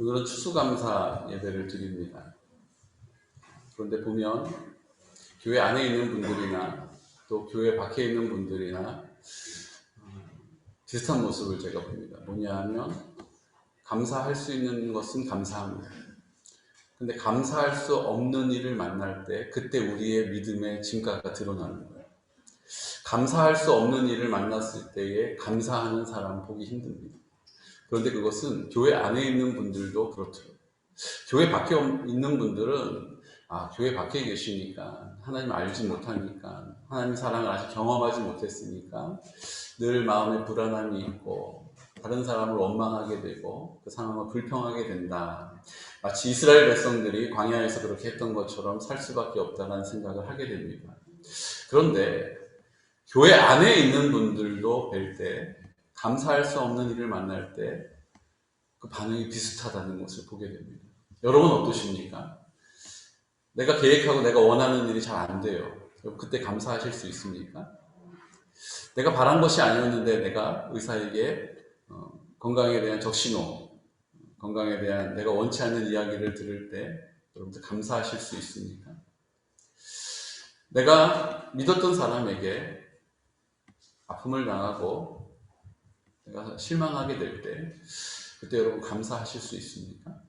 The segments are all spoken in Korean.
오늘은 추수감사 예배를 드립니다. 그런데 보면 교회 안에 있는 분들이나 또 교회 밖에 있는 분들이나 비슷한 모습을 제가 봅니다. 뭐냐 하면 감사할 수 있는 것은 감사합니다. 근데 감사할 수 없는 일을 만날 때 그때 우리의 믿음의 진가가 드러나는 거예요. 감사할 수 없는 일을 만났을 때에 감사하는 사람 보기 힘듭니다. 그런데 그것은 교회 안에 있는 분들도 그렇더라고요. 교회 밖에 있는 분들은 교회 밖에 계시니까 하나님 알지 못하니까 하나님 사랑을 아직 경험하지 못했으니까 늘 마음에 불안함이 있고 다른 사람을 원망하게 되고 그 상황을 불평하게 된다. 마치 이스라엘 백성들이 광야에서 그렇게 했던 것처럼 살 수밖에 없다는 생각을 하게 됩니다. 그런데 교회 안에 있는 분들도 뵐 때 감사할 수 없는 일을 만날 때 그 반응이 비슷하다는 것을 보게 됩니다. 여러분 어떠십니까? 내가 계획하고 내가 원하는 일이 잘 안 돼요. 그때 감사하실 수 있습니까? 내가 바란 것이 아니었는데 내가 의사에게 건강에 대한 적신호, 건강에 대한 내가 원치 않는 이야기를 들을 때 여러분들 감사하실 수 있습니까? 내가 믿었던 사람에게 아픔을 당하고 내가 실망하게 될 때 그때 여러분 감사하실 수 있습니까?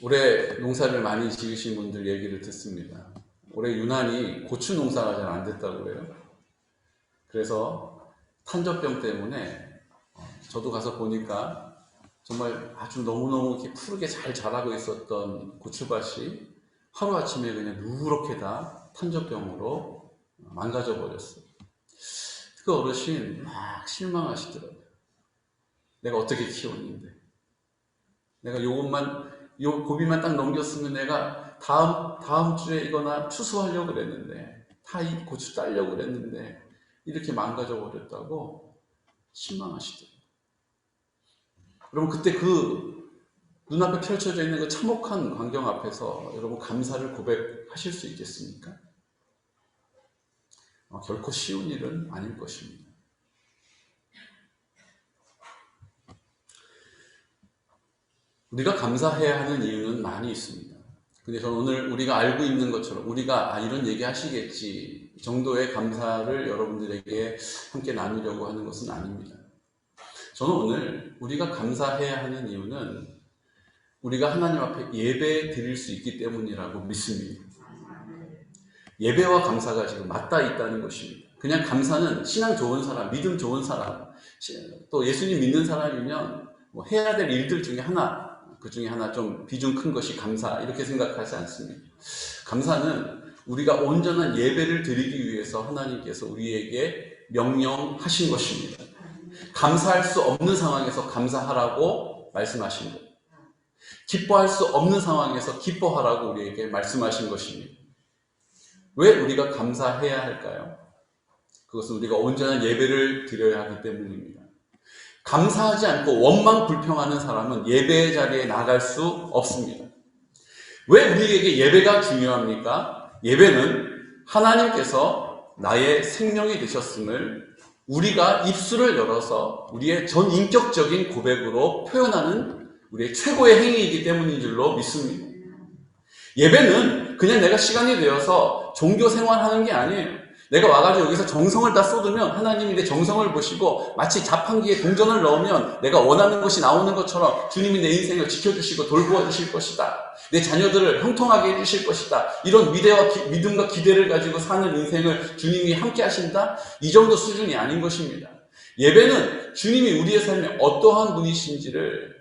올해 농사를 많이 지으신 분들 얘기를 듣습니다. 올해 유난히 고추 농사가 잘 안 됐다고 해요. 그래서 탄저병 때문에 저도 가서 보니까 정말 아주 너무너무 이렇게 푸르게 잘 자라고 있었던 고추밭이 하루아침에 그냥 누렇게 다 탄저병으로 망가져 버렸어요. 그 어르신 막 실망하시더라고요. 내가 어떻게 키웠는데, 내가 요 고비만 딱 넘겼으면 내가 다음 주에 이거나 추수하려고 그랬는데, 다 이 고추 따려고 그랬는데 이렇게 망가져 버렸다고 실망하시더라고요. 여러분 그때 그 눈앞에 펼쳐져 있는 그 참혹한 광경 앞에서 여러분 감사를 고백하실 수 있겠습니까? 결코 쉬운 일은 아닐 것입니다. 우리가 감사해야 하는 이유는 많이 있습니다. 근데 저는 오늘 우리가 알고 있는 것처럼 우리가 이런 얘기 하시겠지 정도의 감사를 여러분들에게 함께 나누려고 하는 것은 아닙니다. 저는 오늘 우리가 감사해야 하는 이유는 우리가 하나님 앞에 예배 드릴 수 있기 때문이라고 믿습니다. 예배와 감사가 지금 맞닿아 있다는 것입니다. 그냥 감사는 신앙 좋은 사람, 믿음 좋은 사람, 또 예수님 믿는 사람이면 뭐 해야 될 일들 중에 하나, 그 중에 하나 좀 비중 큰 것이 감사, 이렇게 생각하지 않습니다. 감사는 우리가 온전한 예배를 드리기 위해서 하나님께서 우리에게 명령하신 것입니다. 감사할 수 없는 상황에서 감사하라고 말씀하신 것. 기뻐할 수 없는 상황에서 기뻐하라고 우리에게 말씀하신 것입니다. 왜 우리가 감사해야 할까요? 그것은 우리가 온전한 예배를 드려야 하기 때문입니다. 감사하지 않고 원망 불평하는 사람은 예배의 자리에 나갈 수 없습니다. 왜 우리에게 예배가 중요합니까? 예배는 하나님께서 나의 생명이 되셨음을 우리가 입술을 열어서 우리의 전인격적인 고백으로 표현하는 우리의 최고의 행위이기 때문인 줄로 믿습니다. 예배는 그냥 내가 시간이 되어서 종교 생활하는 게 아니에요. 내가 와가지고 여기서 정성을 다 쏟으면 하나님이 내 정성을 보시고 마치 자판기에 동전을 넣으면 내가 원하는 것이 나오는 것처럼 주님이 내 인생을 지켜주시고 돌보아 주실 것이다. 내 자녀들을 형통하게 해주실 것이다. 이런 믿음과 기대를 가지고 사는 인생을 주님이 함께 하신다? 이 정도 수준이 아닌 것입니다. 예배는 주님이 우리의 삶에 어떠한 분이신지를,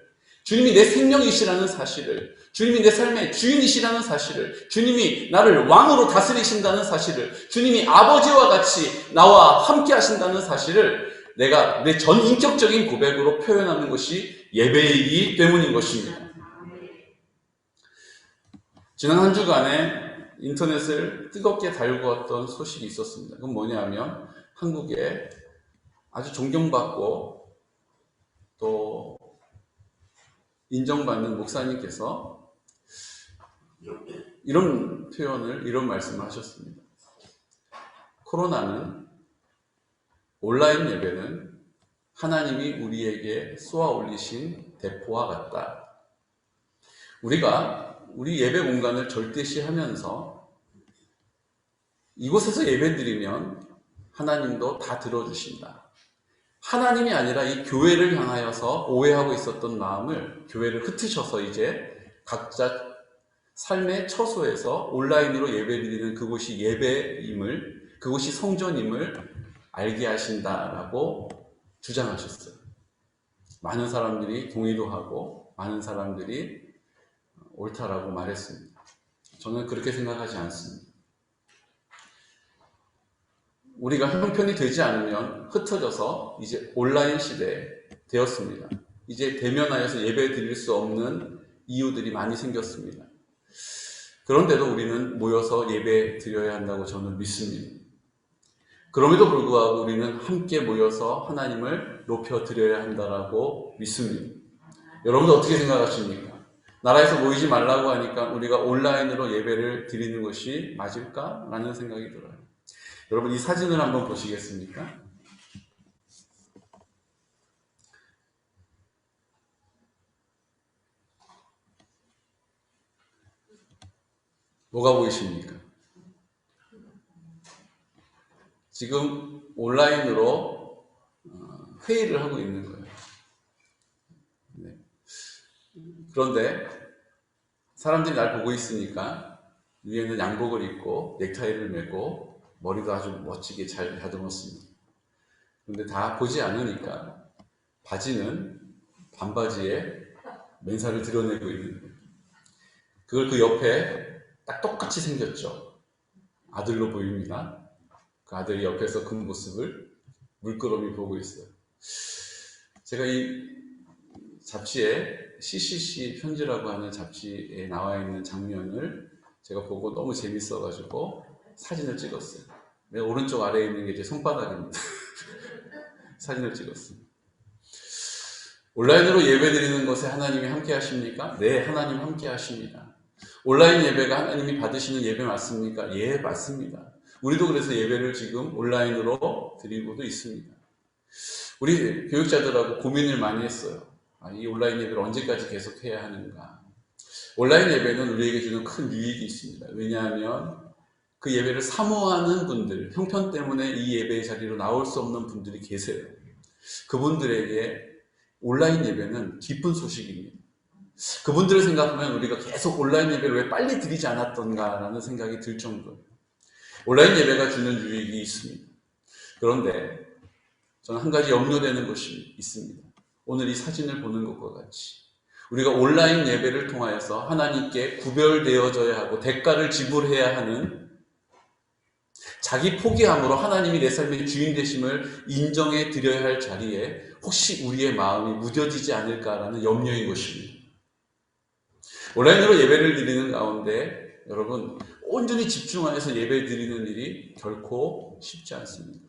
주님이 내 생명이시라는 사실을, 주님이 내 삶의 주인이시라는 사실을, 주님이 나를 왕으로 다스리신다는 사실을, 주님이 아버지와 같이 나와 함께 하신다는 사실을 내가 내 전인격적인 고백으로 표현하는 것이 예배이기 때문인 것입니다. 지난 한 주간에 인터넷을 뜨겁게 달구었던 소식이 있었습니다. 그건 뭐냐면 한국에 아주 존경받고 또 인정받는 목사님께서 이런 말씀을 하셨습니다. 코로나는, 온라인 예배는 하나님이 우리에게 쏘아 올리신 대포와 같다. 우리가 우리 예배 공간을 절대시하면서 이곳에서 예배드리면 하나님도 다 들어주신다. 하나님이 아니라 이 교회를 향하여서 오해하고 있었던 마음을 교회를 흩으셔서 이제 각자 삶의 처소에서 온라인으로 예배드리는 그곳이 예배임을, 그곳이 성전임을 알게 하신다라고 주장하셨어요. 많은 사람들이 동의도 하고 많은 사람들이 옳다라고 말했습니다. 저는 그렇게 생각하지 않습니다. 우리가 형편이 되지 않으면 흩어져서 이제 온라인 시대에 되었습니다. 이제 대면하여서 예배 드릴 수 없는 이유들이 많이 생겼습니다. 그런데도 우리는 모여서 예배 드려야 한다고 저는 믿습니다. 그럼에도 불구하고 우리는 함께 모여서 하나님을 높여 드려야 한다고 믿습니다. 여러분도 어떻게 생각하십니까? 나라에서 모이지 말라고 하니까 우리가 온라인으로 예배를 드리는 것이 맞을까? 라는 생각이 들어요. 여러분 이 사진을 한번 보시겠습니까? 뭐가 보이십니까? 지금 온라인으로 회의를 하고 있는 거예요. 네. 그런데 사람들이 날 보고 있으니까 위에는 양복을 입고 넥타이를 메고 머리도 아주 멋지게 잘 다듬었습니다. 그런데 다 보지 않으니까 바지는 반바지에 맨살을 드러내고 있는 거예요. 그걸 그 옆에 딱 똑같이 생겼죠. 아들로 보입니다. 그 아들이 옆에서 그 모습을 물끄러미 보고 있어요. 제가 이 잡지에 CCC 편지라고 하는 잡지에 나와 있는 장면을 제가 보고 너무 재밌어가지고 사진을 찍었어요. 오른쪽 아래에 있는 게 제 손바닥입니다. 사진을 찍었습니다. 온라인으로 예배 드리는 것에 하나님이 함께 하십니까? 네, 하나님 함께 하십니다. 온라인 예배가 하나님이 받으시는 예배 맞습니까? 예, 맞습니다. 우리도 그래서 예배를 지금 온라인으로 드리고도 있습니다. 우리 교육자들하고 고민을 많이 했어요. 이 온라인 예배를 언제까지 계속해야 하는가. 온라인 예배는 우리에게 주는 큰 유익이 있습니다. 왜냐하면 그 예배를 사모하는 분들, 형편 때문에 이 예배의 자리로 나올 수 없는 분들이 계세요. 그분들에게 온라인 예배는 기쁜 소식입니다. 그분들을 생각하면 우리가 계속 온라인 예배를 왜 빨리 드리지 않았던가라는 생각이 들 정도예요. 온라인 예배가 주는 유익이 있습니다. 그런데 저는 한 가지 염려되는 것이 있습니다. 오늘 이 사진을 보는 것과 같이 우리가 온라인 예배를 통하여서 하나님께 구별되어져야 하고 대가를 지불해야 하는 자기 포기함으로 하나님이 내 삶의 주인 되심을 인정해 드려야 할 자리에 혹시 우리의 마음이 무뎌지지 않을까라는 염려인 것입니다. 온라인으로 예배를 드리는 가운데 여러분 온전히 집중하여서 예배 드리는 일이 결코 쉽지 않습니다.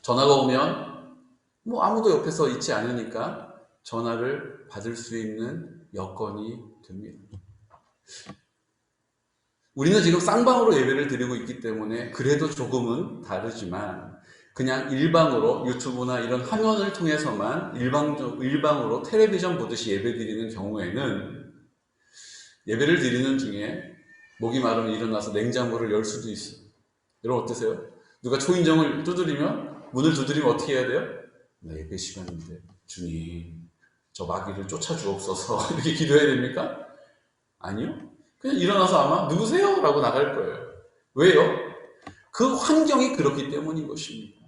전화가 오면 아무도 옆에서 있지 않으니까 전화를 받을 수 있는 여건이 됩니다. 우리는 지금 쌍방으로 예배를 드리고 있기 때문에 그래도 조금은 다르지만 그냥 일방으로 유튜브나 이런 화면을 통해서만 일방으로 텔레비전 보듯이 예배 드리는 경우에는 예배를 드리는 중에 목이 마르면 일어나서 냉장고를 열 수도 있어요. 여러분 어떠세요? 누가 초인종을 두드리면 문을 두드리면 어떻게 해야 돼요? 나 예배 시간인데 주님 저 마귀를 쫓아주옵소서 이렇게 기도해야 됩니까? 아니요. 그냥 일어나서 아마 누구세요? 라고 나갈 거예요. 왜요? 그 환경이 그렇기 때문인 것입니다.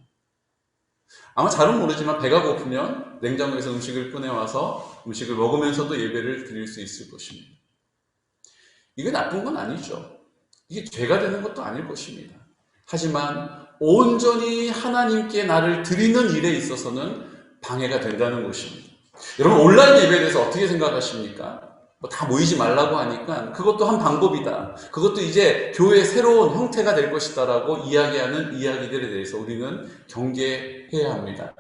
아마 잘은 모르지만 배가 고프면 냉장고에서 음식을 꺼내와서 음식을 먹으면서도 예배를 드릴 수 있을 것입니다. 이게 나쁜 건 아니죠. 이게 죄가 되는 것도 아닐 것입니다. 하지만 온전히 하나님께 나를 드리는 일에 있어서는 방해가 된다는 것입니다. 여러분 온라인 예배에 대해서 어떻게 생각하십니까? 다 모이지 말라고 하니까 그것도 한 방법이다. 그것도 이제 교회의 새로운 형태가 될 것이다 라고 이야기하는 이야기들에 대해서 우리는 경계해야 합니다.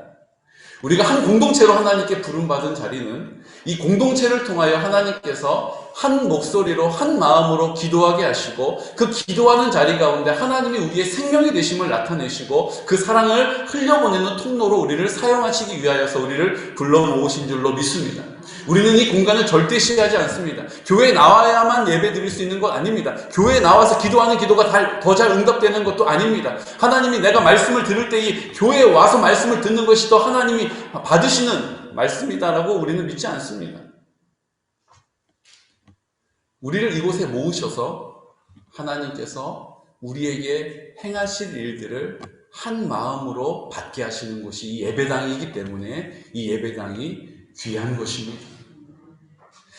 우리가 한 공동체로 하나님께 부름받은 자리는 이 공동체를 통하여 하나님께서 한 목소리로 한 마음으로 기도하게 하시고 그 기도하는 자리 가운데 하나님이 우리의 생명이 되심을 나타내시고 그 사랑을 흘려보내는 통로로 우리를 사용하시기 위하여서 우리를 불러모으신 줄로 믿습니다. 우리는 이 공간을 절대시하지 않습니다. 교회에 나와야만 예배 드릴 수 있는 것 아닙니다. 교회에 나와서 기도하는 기도가 더 잘 응답되는 것도 아닙니다. 하나님이 내가 말씀을 들을 때 이 교회에 와서 말씀을 듣는 것이 더 하나님이 받으시는 말씀이다라고 우리는 믿지 않습니다. 우리를 이곳에 모으셔서 하나님께서 우리에게 행하실 일들을 한 마음으로 받게 하시는 곳이 이 예배당이기 때문에 이 예배당이 귀한 것입니다.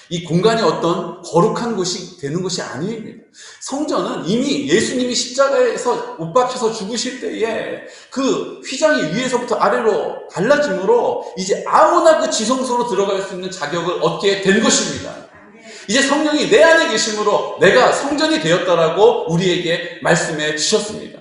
이 공간이 어떤 거룩한 곳이 되는 것이 아닙니다. 성전은 이미 예수님이 십자가에서 못 박혀서 죽으실 때에 그 휘장이 위에서부터 아래로 갈라짐으로 이제 아무나 그 지성소로 들어갈 수 있는 자격을 얻게 된 것입니다. 이제 성령이 내 안에 계심으로 내가 성전이 되었다라고 우리에게 말씀해 주셨습니다.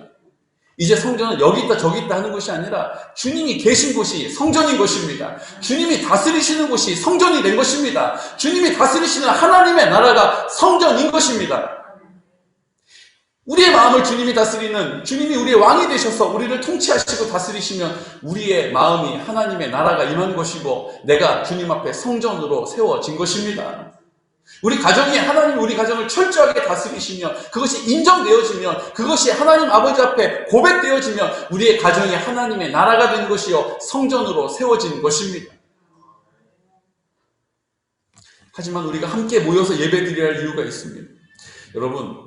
이제 성전은 여기 있다 저기 있다 하는 것이 아니라 주님이 계신 곳이 성전인 것입니다. 주님이 다스리시는 곳이 성전이 된 것입니다. 주님이 다스리시는 하나님의 나라가 성전인 것입니다. 우리의 마음을 주님이 다스리는, 주님이 우리의 왕이 되셔서 우리를 통치하시고 다스리시면 우리의 마음이 하나님의 나라가 임한 것이고 내가 주님 앞에 성전으로 세워진 것입니다. 우리 가정이 하나님 우리 가정을 철저하게 다스리시면 그것이 인정되어지면 그것이 하나님 아버지 앞에 고백되어지면 우리의 가정이 하나님의 나라가 된 것이요 성전으로 세워진 것입니다. 하지만 우리가 함께 모여서 예배드려야 할 이유가 있습니다. 여러분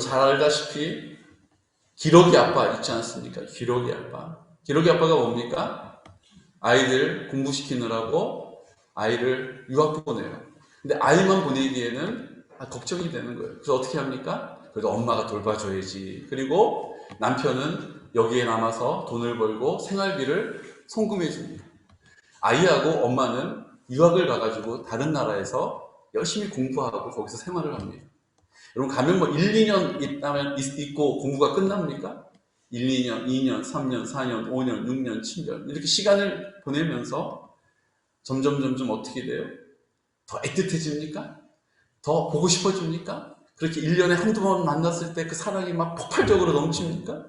잘 알다시피 기러기 아빠 있지 않습니까? 기러기 아빠. 기러기 아빠가 뭡니까? 아이들 공부시키느라고 아이를 유학 보내요. 근데 아이만 보내기에는 걱정이 되는 거예요. 그래서 어떻게 합니까? 그래도 엄마가 돌봐줘야지. 그리고 남편은 여기에 남아서 돈을 벌고 생활비를 송금해 줍니다. 아이하고 엄마는 유학을 가가지고 다른 나라에서 열심히 공부하고 거기서 생활을 합니다. 여러분 가면 뭐 1, 2년 있고 공부가 끝납니까? 1, 2년, 2년, 3년, 4년, 5년, 6년, 7년 이렇게 시간을 보내면서 점점 어떻게 돼요? 더 애틋해집니까? 더 보고 싶어집니까? 그렇게 1년에 한두 번 만났을 때 그 사랑이 막 폭발적으로 넘칩니까?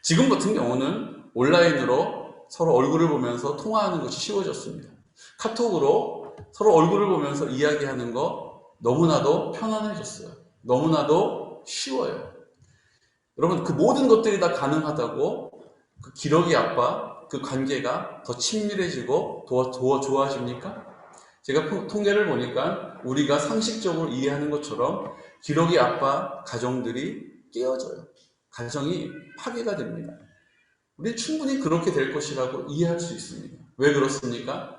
지금 같은 경우는 온라인으로 서로 얼굴을 보면서 통화하는 것이 쉬워졌습니다. 카톡으로 서로 얼굴을 보면서 이야기하는 거 너무나도 편안해졌어요. 너무나도 쉬워요. 여러분 그 모든 것들이 다 가능하다고 그 기러기 아빠 그 관계가 더 친밀해지고 더 좋아집니까? 제가 통계를 보니까 우리가 상식적으로 이해하는 것처럼 기러기 아빠 가정들이 깨어져요. 가정이 파괴가 됩니다. 우리는 충분히 그렇게 될 것이라고 이해할 수 있습니다. 왜 그렇습니까?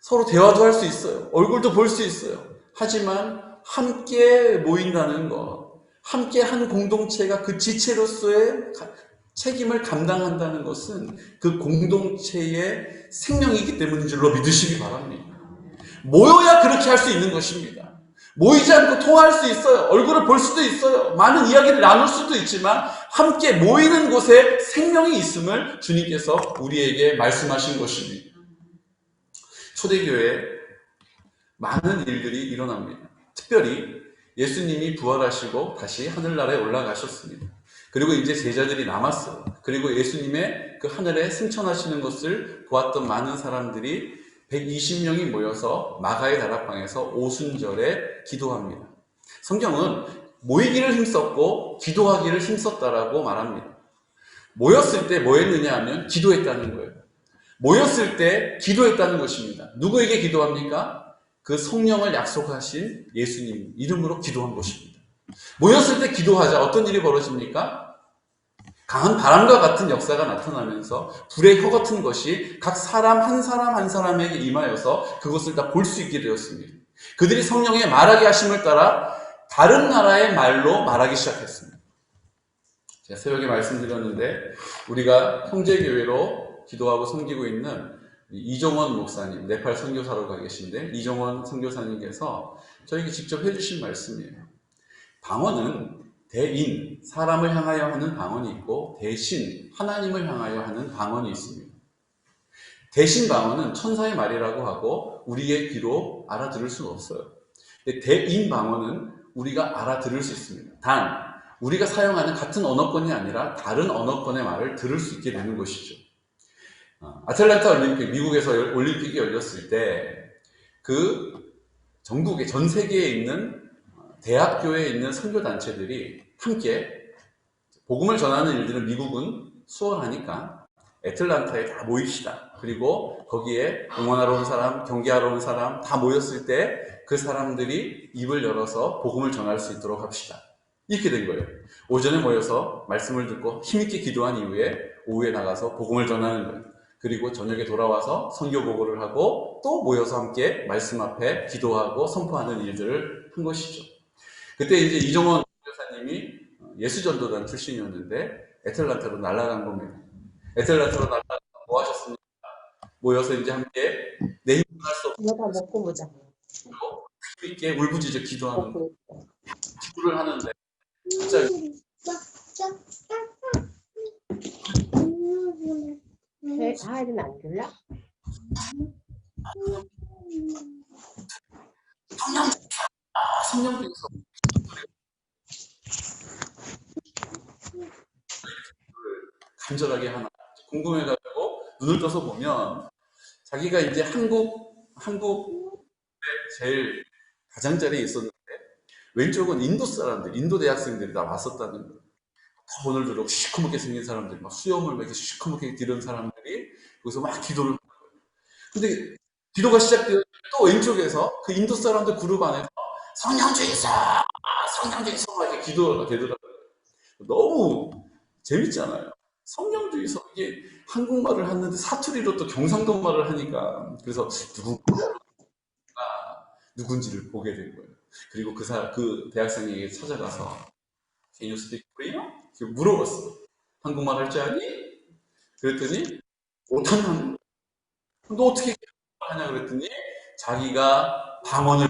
서로 대화도 할 수 있어요. 얼굴도 볼 수 있어요. 하지만 함께 모인다는 것, 함께 한 공동체가 그 지체로서의 책임을 감당한다는 것은 그 공동체의 생명이기 때문인 줄로 믿으시기 바랍니다. 모여야 그렇게 할 수 있는 것입니다. 모이지 않고 통화할 수 있어요. 얼굴을 볼 수도 있어요. 많은 이야기를 나눌 수도 있지만 함께 모이는 곳에 생명이 있음을 주님께서 우리에게 말씀하신 것입니다. 초대교회에 많은 일들이 일어납니다. 특별히 예수님이 부활하시고 다시 하늘나라에 올라가셨습니다. 그리고 이제 제자들이 남았어요. 그리고 예수님의 그 하늘에 승천하시는 것을 보았던 많은 사람들이 120명이 모여서 마가의 다락방에서 오순절에 기도합니다. 성경은 모이기를 힘썼고 기도하기를 힘썼다라고 말합니다. 모였을 때 뭐 했느냐 하면 기도했다는 거예요. 모였을 때 기도했다는 것입니다. 누구에게 기도합니까? 그 성령을 약속하신 예수님 이름으로 기도한 것입니다. 모였을 때 기도하자. 어떤 일이 벌어집니까? 강한 바람과 같은 역사가 나타나면서 불의 혀 같은 것이 각 사람 한 사람에게 임하여서 그것을 다 볼 수 있게 되었습니다. 그들이 성령의 말하게 하심을 따라 다른 나라의 말로 말하기 시작했습니다. 제가 새벽에 말씀드렸는데 우리가 형제교회로 기도하고 섬기고 있는 이종원 목사님, 네팔 선교사로 가 계신데 이종원 선교사님께서 저에게 직접 해주신 말씀이에요. 방언은 대인, 사람을 향하여 하는 방언이 있고 대신, 하나님을 향하여 하는 방언이 있습니다. 대신 방언은 천사의 말이라고 하고 우리의 귀로 알아들을 수는 없어요. 대인 방언은 우리가 알아들을 수 있습니다. 단 우리가 사용하는 같은 언어권이 아니라 다른 언어권의 말을 들을 수 있게 되는 것이죠. 아틀란타 올림픽, 미국에서 올림픽이 열렸을 때 그 전국에 전 세계에 있는 대학교에 있는 선교단체들이 함께 복음을 전하는 일들은 미국은 수월하니까 애틀란타에 다 모입시다. 그리고 거기에 응원하러 온 사람, 경기하러 온 사람 다 모였을 때 그 사람들이 입을 열어서 복음을 전할 수 있도록 합시다. 이렇게 된 거예요. 오전에 모여서 말씀을 듣고 힘있게 기도한 이후에 오후에 나가서 복음을 전하는 거예요. 그리고 저녁에 돌아와서 선교 보고를 하고 또 모여서 함께 말씀 앞에 기도하고 선포하는 일들을 한 것이죠. 그때 이제 이종원 교사님이 예수전도단 출신이었는데 애틀란타로 날아간 겁니다. 애틀란타로 날아가서 뭐 하셨습니까? 모여서 이제 함께 내 힘으로 할 수 없는 이거 다 먹고 보자. 힘있게 울부짖어 기도하는 거. 기도를 하는데 갑자기 아이는 안 줄라? 성령께서 간절하게 하나 궁금해가지고 눈을 떠서 보면 자기가 이제 한국에 제일 가장자리에 있었는데 왼쪽은 인도 사람들, 인도 대학생들이 다 왔었다는 거예요. 오늘 들어 시커멓게 생긴 사람들, 막 수염을 이렇게 시커멓게 기른 사람들이 거기서 막 기도를 하는 거예요. 근데 기도가 시작되어 또 왼쪽에서 그 인도 사람들 그룹 안에서 성령주의서, 성령주의서 이렇게 기도가 되더라고요. 너무 재밌잖아요. 성령주의서 이게 한국말을 하는데 사투리로 또 경상도 말을 하니까 그래서 누군지를 보게 된 거예요. 그리고 그 대학생에게 찾아가서 Can you speak Korean? 물어봤어. 한국말 할 줄 아니? 그랬더니 못하는 한국말. 너 어떻게 하냐 그랬더니 자기가 방언을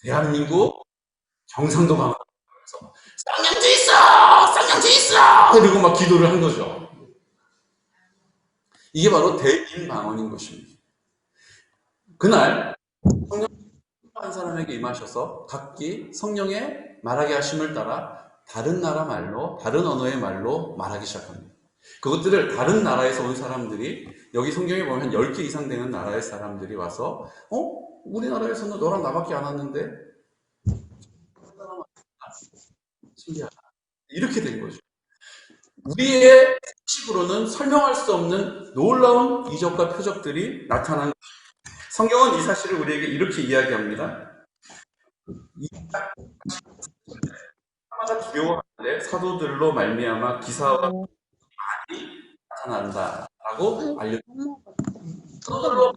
대한민국 경상도 방언. 쌍년주 있어! 쌍년주 있어! 이러고 막 기도를 한 거죠. 이게 바로 대인 방언인 것입니다. 그날 성령 한 사람에게 임하셔서 각기 성령의 말하게 하심을 따라 다른 나라 말로, 다른 언어의 말로 말하기 시작합니다. 그것들을 다른 나라에서 온 사람들이 여기 성경에 보면 한 10개 이상 되는 나라의 사람들이 와서 우리나라에서는 너랑 나밖에 안 왔는데 신기하다. 이렇게 된 거죠. 우리의 식으로는 설명할 수 없는 놀라운 이적과 표적들이 나타난 거죠. 성경은 이 사실을 우리에게 이렇게 이야기합니다. 사마가 두려워하는데 사도들로 말미암아 기사가 많이 나타난다라고 알려줍니다. 사도들로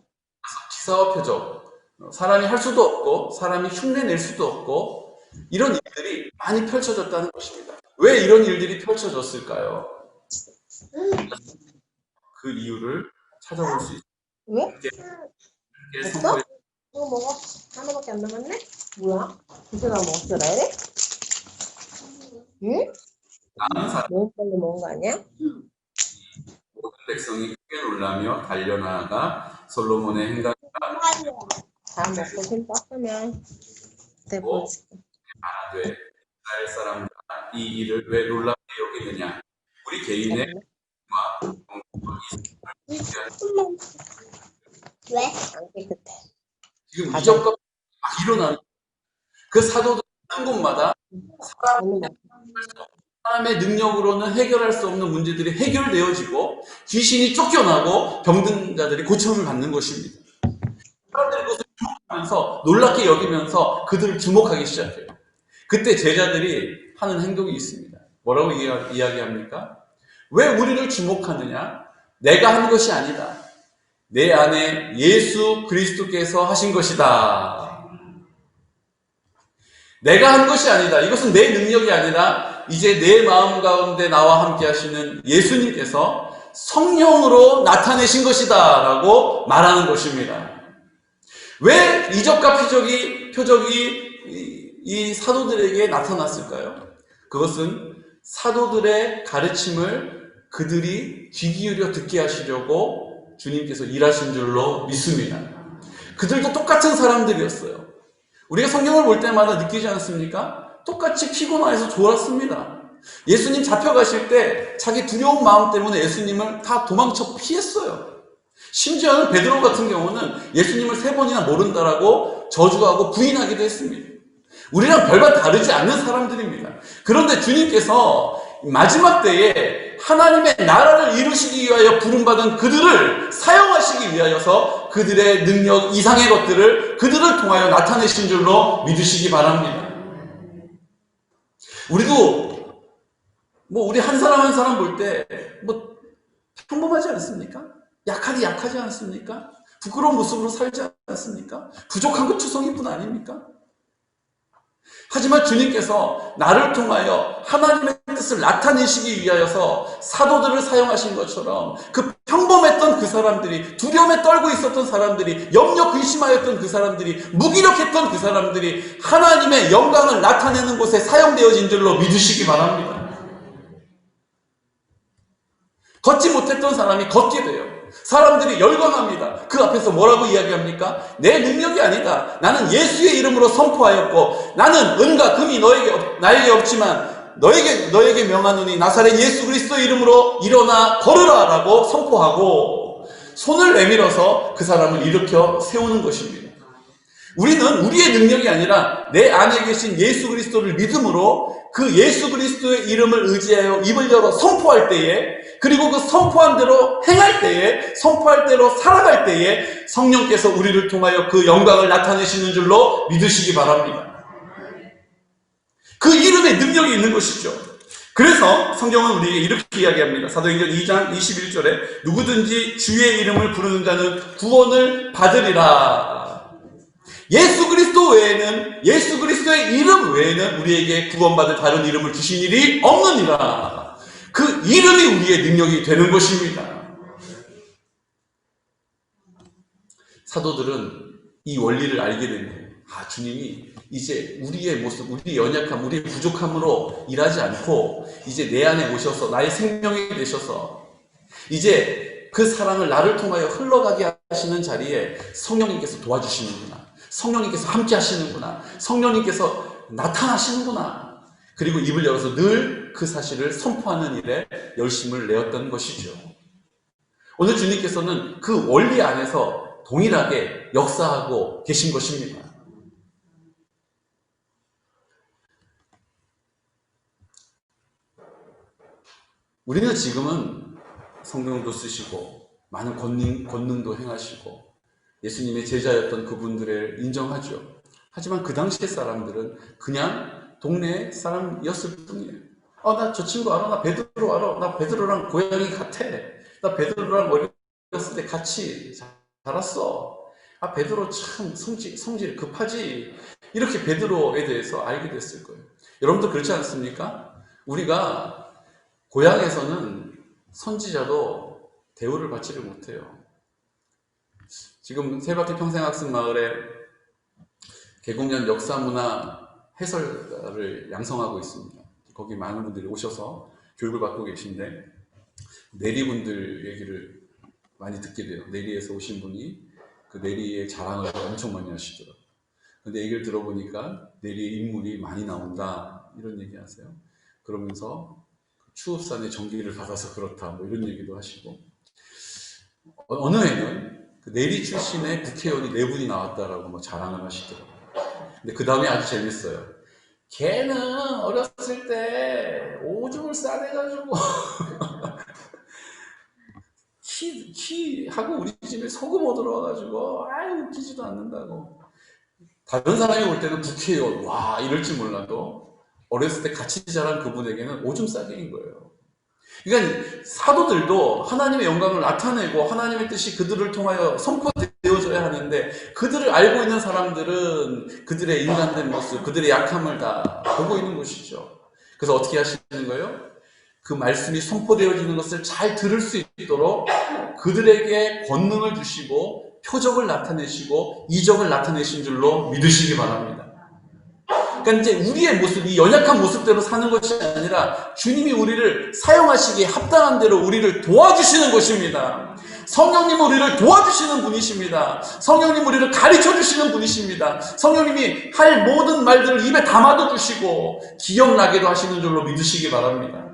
기사와 표적, 사람이 할 수도 없고 사람이 흉내낼 수도 없고 이런 일들이 많이 펼쳐졌다는 것입니다. 왜 이런 일들이 펼쳐졌을까요? 그 이유를 찾아볼 수 있습니다. 왜? 성경에 이거 먹어. 하나밖에 안 남았네? 뭐야? 진짜 다 먹었어, 그래? 응? 나는 사람 너무 빨리 먹은 거 아니야? 모든 백성이 크게 놀라며 달려나가 솔로몬의 행각을 다 먹고 힘 떴으면 그때 보여줄게. 말하되 이스라엘 사람들아 이 일을 왜 놀랍게 여기느냐 우리 개인의 왜? 안 깨끗해. 지금 이적과 막 일어나는 그 사도들 한 곳마다 사람의 능력으로는 해결할 수 없는 문제들이 해결되어지고 귀신이 쫓겨나고 병든 자들이 고침을 받는 것입니다. 사람들이 그것을 주목하면서 놀랍게 여기면서 그들을 주목하기 시작해요. 그때 제자들이 하는 행동이 있습니다. 뭐라고 이야기합니까? 왜 우리를 주목하느냐? 내가 한 것이 아니다. 내 안에 예수 그리스도께서 하신 것이다. 내가 한 것이 아니다. 이것은 내 능력이 아니라 이제 내 마음 가운데 나와 함께 하시는 예수님께서 성령으로 나타내신 것이다 라고 말하는 것입니다. 왜 이적과 표적이 이 사도들에게 나타났을까요? 그것은 사도들의 가르침을 그들이 귀 기울여 듣게 하시려고 주님께서 일하신 줄로 믿습니다. 그들도 똑같은 사람들이었어요. 우리가 성경을 볼 때마다 느끼지 않습니까? 똑같이 피곤해서 졸았습니다. 예수님 잡혀가실 때 자기 두려운 마음 때문에 예수님을 다 도망쳐 피했어요. 심지어는 베드로 같은 경우는 예수님을 3번이나 모른다라고 저주하고 부인하기도 했습니다. 우리랑 별반 다르지 않는 사람들입니다. 그런데 주님께서 마지막 때에 하나님의 나라를 이루시기 위하여 부름받은 그들을 사용하시기 위하여서 그들의 능력 이상의 것들을 그들을 통하여 나타내신 줄로 믿으시기 바랍니다. 우리도 우리 한 사람 한 사람 볼 때 평범하지 않습니까? 약하지 않습니까? 부끄러운 모습으로 살지 않습니까? 부족한 것 투성이뿐 아닙니까? 하지만 주님께서 나를 통하여 하나님의 뜻을 나타내시기 위하여서 사도들을 사용하신 것처럼 그 평범했던 그 사람들이, 두려움에 떨고 있었던 사람들이, 염려 근심하였던 그 사람들이, 무기력했던 그 사람들이 하나님의 영광을 나타내는 곳에 사용되어진 줄로 믿으시기 바랍니다. 걷지 못했던 사람이 걷게 돼요. 사람들이 열광합니다. 그 앞에서 뭐라고 이야기합니까? 내 능력이 아니다. 나는 예수의 이름으로 선포하였고 나는 은과 금이 나에게 없지만 너에게 명하노니 나사렛 예수 그리스도의 이름으로 일어나 걸으라 라고 선포하고 손을 내밀어서 그 사람을 일으켜 세우는 것입니다. 우리는 우리의 능력이 아니라 내 안에 계신 예수 그리스도를 믿음으로 그 예수 그리스도의 이름을 의지하여 입을 열어 선포할 때에, 그리고 그 선포한 대로 행할 때에, 선포할 대로 살아갈 때에 성령께서 우리를 통하여 그 영광을 나타내시는 줄로 믿으시기 바랍니다. 그 이름에 능력이 있는 것이죠. 그래서 성경은 우리에게 이렇게 이야기합니다. 사도행전 2장 21절에 누구든지 주의 이름을 부르는 자는 구원을 받으리라. 예수 그리스도 외에는, 예수 그리스도의 이름 외에는 우리에게 구원받을 다른 이름을 주신 일이 없느니라. 그 이름이 우리의 능력이 되는 것입니다. 사도들은 이 원리를 알게 됩니다. 주님이 이제 우리의 모습, 우리의 연약함, 우리의 부족함으로 일하지 않고 이제 내 안에 오셔서 나의 생명이 되셔서 이제 그 사랑을 나를 통하여 흘러가게 하시는 자리에 성령님께서 도와주시는구나. 성령님께서 함께 하시는구나. 성령님께서 나타나시는구나. 그리고 입을 열어서 늘 그 사실을 선포하는 일에 열심을 내었던 것이죠. 오늘 주님께서는 그 원리 안에서 동일하게 역사하고 계신 것입니다. 우리는 지금은 성경도 쓰시고 많은 권능도 행하시고 예수님의 제자였던 그분들을 인정하죠. 하지만 그 당시의 사람들은 그냥 동네 사람이었을 뿐이에요. 나 저 친구 알아? 나 베드로 알아? 나 베드로랑 고향이 같아. 나 베드로랑 어렸을 때 같이 자랐어. 베드로 참 성질 급하지. 이렇게 베드로에 대해서 알게 됐을 거예요. 여러분도 그렇지 않습니까? 우리가 고향에서는 선지자도 대우를 받지를 못해요. 지금 세바퀴 평생학습마을에 계곡년 역사문화 해설가를 양성하고 있습니다. 거기 많은 분들이 오셔서 교육을 받고 계신데 내리분들 얘기를 많이 듣게 돼요. 내리에서 오신 분이 그 내리의 자랑을 엄청 많이 하시더라고요. 근데 얘기를 들어보니까 내리의 인물이 많이 나온다 이런 얘기 하세요. 그러면서 추읍산의 전기를 받아서 그렇다 이런 얘기도 하시고, 어느 해는 그 내리 출신의 국회의원이 4분이 나왔다라고 자랑을 하시더라고요. 근데 그 다음에 아주 재밌어요. 걔는 어렸을 때 오줌을 싸대가지고 키 하고 우리 집에 소금 얻어와가지고 웃기지도 않는다고. 다른 사람이 볼 때는 국회의원 와 이럴지 몰라도 어렸을 때 같이 자란 그분에게는 오줌 싸개인 거예요. 그러니까 사도들도 하나님의 영광을 나타내고 하나님의 뜻이 그들을 통하여 선포되어져야 하는데 그들을 알고 있는 사람들은 그들의 인간된 모습, 그들의 약함을 다 보고 있는 것이죠. 그래서 어떻게 하시는 거예요? 그 말씀이 선포되어지는 것을 잘 들을 수 있도록 그들에게 권능을 주시고 표적을 나타내시고 이적을 나타내신 줄로 믿으시기 바랍니다. 그러니까 이제 우리의 모습, 이 연약한 모습대로 사는 것이 아니라 주님이 우리를 사용하시기에 합당한 대로 우리를 도와주시는 것입니다. 성령님 우리를 도와주시는 분이십니다. 성령님 우리를 가르쳐 주시는 분이십니다. 성령님이 할 모든 말들을 입에 담아도 주시고 기억나게도 하시는 줄로 믿으시기 바랍니다.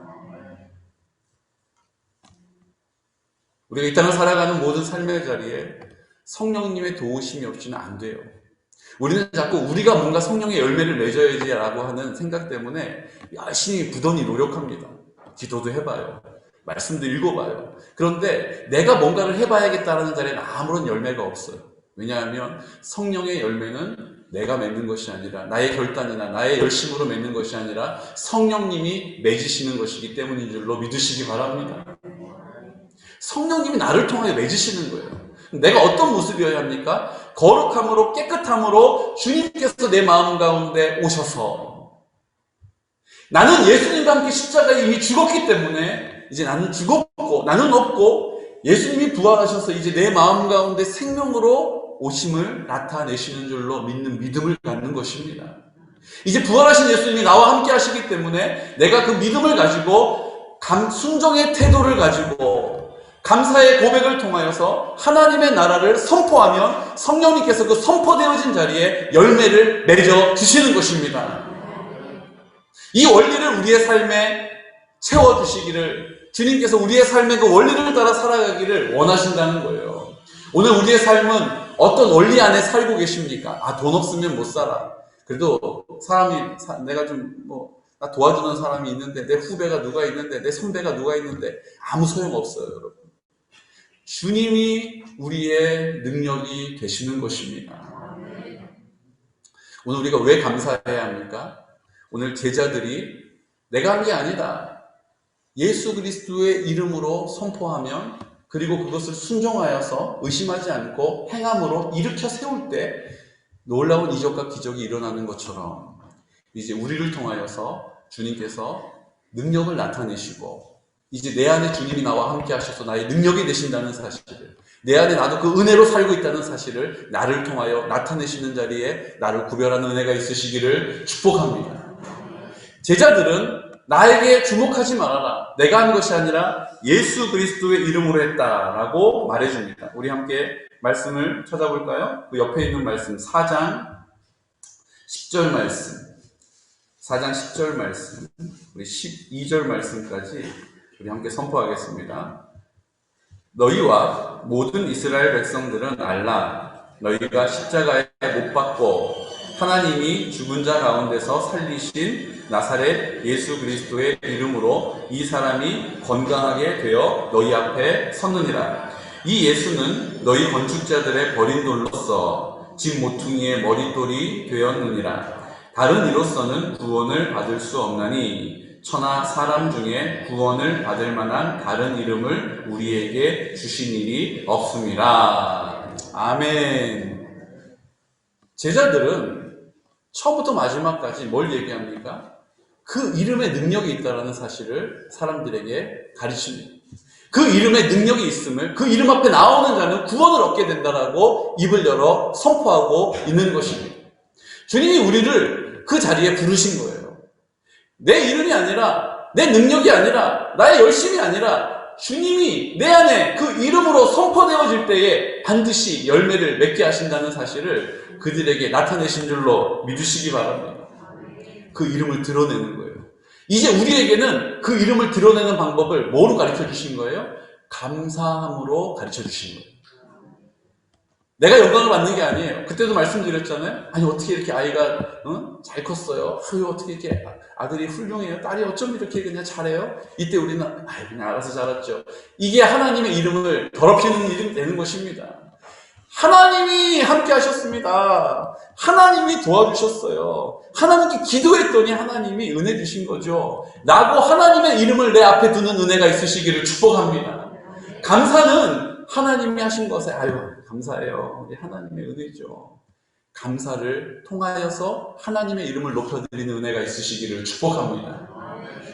우리가 이 땅을 살아가는 모든 삶의 자리에 성령님의 도우심이 없이는 안 돼요. 우리는 자꾸 우리가 뭔가 성령의 열매를 맺어야지라고 하는 생각 때문에 열심히 부단히 노력합니다. 기도도 해봐요. 말씀도 읽어봐요. 그런데 내가 뭔가를 해봐야겠다라는 자리에는 아무런 열매가 없어요. 왜냐하면 성령의 열매는 내가 맺는 것이 아니라 나의 결단이나 나의 열심으로 맺는 것이 아니라 성령님이 맺으시는 것이기 때문인 줄로 믿으시기 바랍니다. 성령님이 나를 통하여 맺으시는 거예요. 내가 어떤 모습이어야 합니까? 거룩함으로 깨끗함으로 주님께서 내 마음 가운데 오셔서 나는 예수님과 함께 십자가에 이미 죽었기 때문에 이제 나는 죽었고 나는 없고 예수님이 부활하셔서 이제 내 마음 가운데 생명으로 오심을 나타내시는 줄로 믿는 믿음을 갖는 것입니다. 이제 부활하신 예수님이 나와 함께 하시기 때문에 내가 그 믿음을 가지고 순종의 태도를 가지고 감사의 고백을 통하여서 하나님의 나라를 선포하면 성령님께서 그 선포되어진 자리에 열매를 맺어 주시는 것입니다. 이 원리를 우리의 삶에 채워주시기를 주님께서 우리의 삶의 그 원리를 따라 살아가기를 원하신다는 거예요. 오늘 우리의 삶은 어떤 원리 안에 살고 계십니까? 돈 없으면 못 살아. 그래도 내가 나 도와주는 사람이 있는데, 내 후배가 누가 있는데, 내 선배가 누가 있는데, 아무 소용없어요, 여러분. 주님이 우리의 능력이 되시는 것입니다. 오늘 우리가 왜 감사해야 합니까? 오늘 제자들이 내가 한 게 아니다. 예수 그리스도의 이름으로 선포하면 그리고 그것을 순종하여서 의심하지 않고 행함으로 일으켜 세울 때 놀라운 이적과 기적이 일어나는 것처럼 이제 우리를 통하여서 주님께서 능력을 나타내시고 이제 내 안에 주님이 나와 함께 하셔서 나의 능력이 되신다는 사실을, 내 안에 나도 그 은혜로 살고 있다는 사실을 나를 통하여 나타내시는 자리에 나를 구별하는 은혜가 있으시기를 축복합니다. 제자들은 나에게 주목하지 말아라. 내가 한 것이 아니라 예수 그리스도의 이름으로 했다라고 말해줍니다. 우리 함께 말씀을 찾아볼까요? 그 옆에 있는 말씀 4장 10절 말씀, 4장 10절 말씀, 우리 12절 말씀까지 우리 함께 선포하겠습니다. 너희와 모든 이스라엘 백성들은 알라. 너희가 십자가에 못 박고 하나님이 죽은 자 가운데서 살리신 나사렛 예수 그리스도의 이름으로 이 사람이 건강하게 되어 너희 앞에 섰느니라. 이 예수는 너희 건축자들의 버린 돌로서 집 모퉁이의 머릿돌이 되었느니라. 다른 이로서는 구원을 받을 수 없나니 천하 사람 중에 구원을 받을 만한 다른 이름을 우리에게 주신 일이 없음이라. 아멘. 제자들은 처음부터 마지막까지 뭘 얘기합니까? 그 이름에 능력이 있다는 사실을 사람들에게 가르칩니다. 그 이름에 능력이 있음을, 그 이름 앞에 나오는 자는 구원을 얻게 된다라고 입을 열어 선포하고 있는 것입니다. 주님이 우리를 그 자리에 부르신 거예요. 내 이름이 아니라, 내 능력이 아니라, 나의 열심이 아니라 주님이 내 안에 그 이름으로 선포되어질 때에 반드시 열매를 맺게 하신다는 사실을 그들에게 나타내신 줄로 믿으시기 바랍니다. 그 이름을 드러내는 거예요. 이제 우리에게는 그 이름을 드러내는 방법을 뭐로 가르쳐 주신 거예요? 감사함으로 가르쳐 주신 거예요. 내가 영광을 받는 게 아니에요. 그때도 말씀드렸잖아요. 아니 어떻게 이렇게 아이가 잘 컸어요. 어떻게 이렇게 아들이 훌륭해요. 딸이 어쩜 이렇게 그냥 잘해요. 이때 우리는 그냥 알아서 자랐죠. 이게 하나님의 이름을 더럽히는 일이 되는 것입니다. 하나님이 함께 하셨습니다. 하나님이 도와주셨어요. 하나님께 기도했더니 하나님이 은혜 주신 거죠. 라고 하나님의 이름을 내 앞에 두는 은혜가 있으시기를 축복합니다. 감사는 하나님이 하신 것에 감사해요. 우리 하나님의 은혜죠. 감사를 통하여서 하나님의 이름을 높여드리는 은혜가 있으시기를 축복합니다.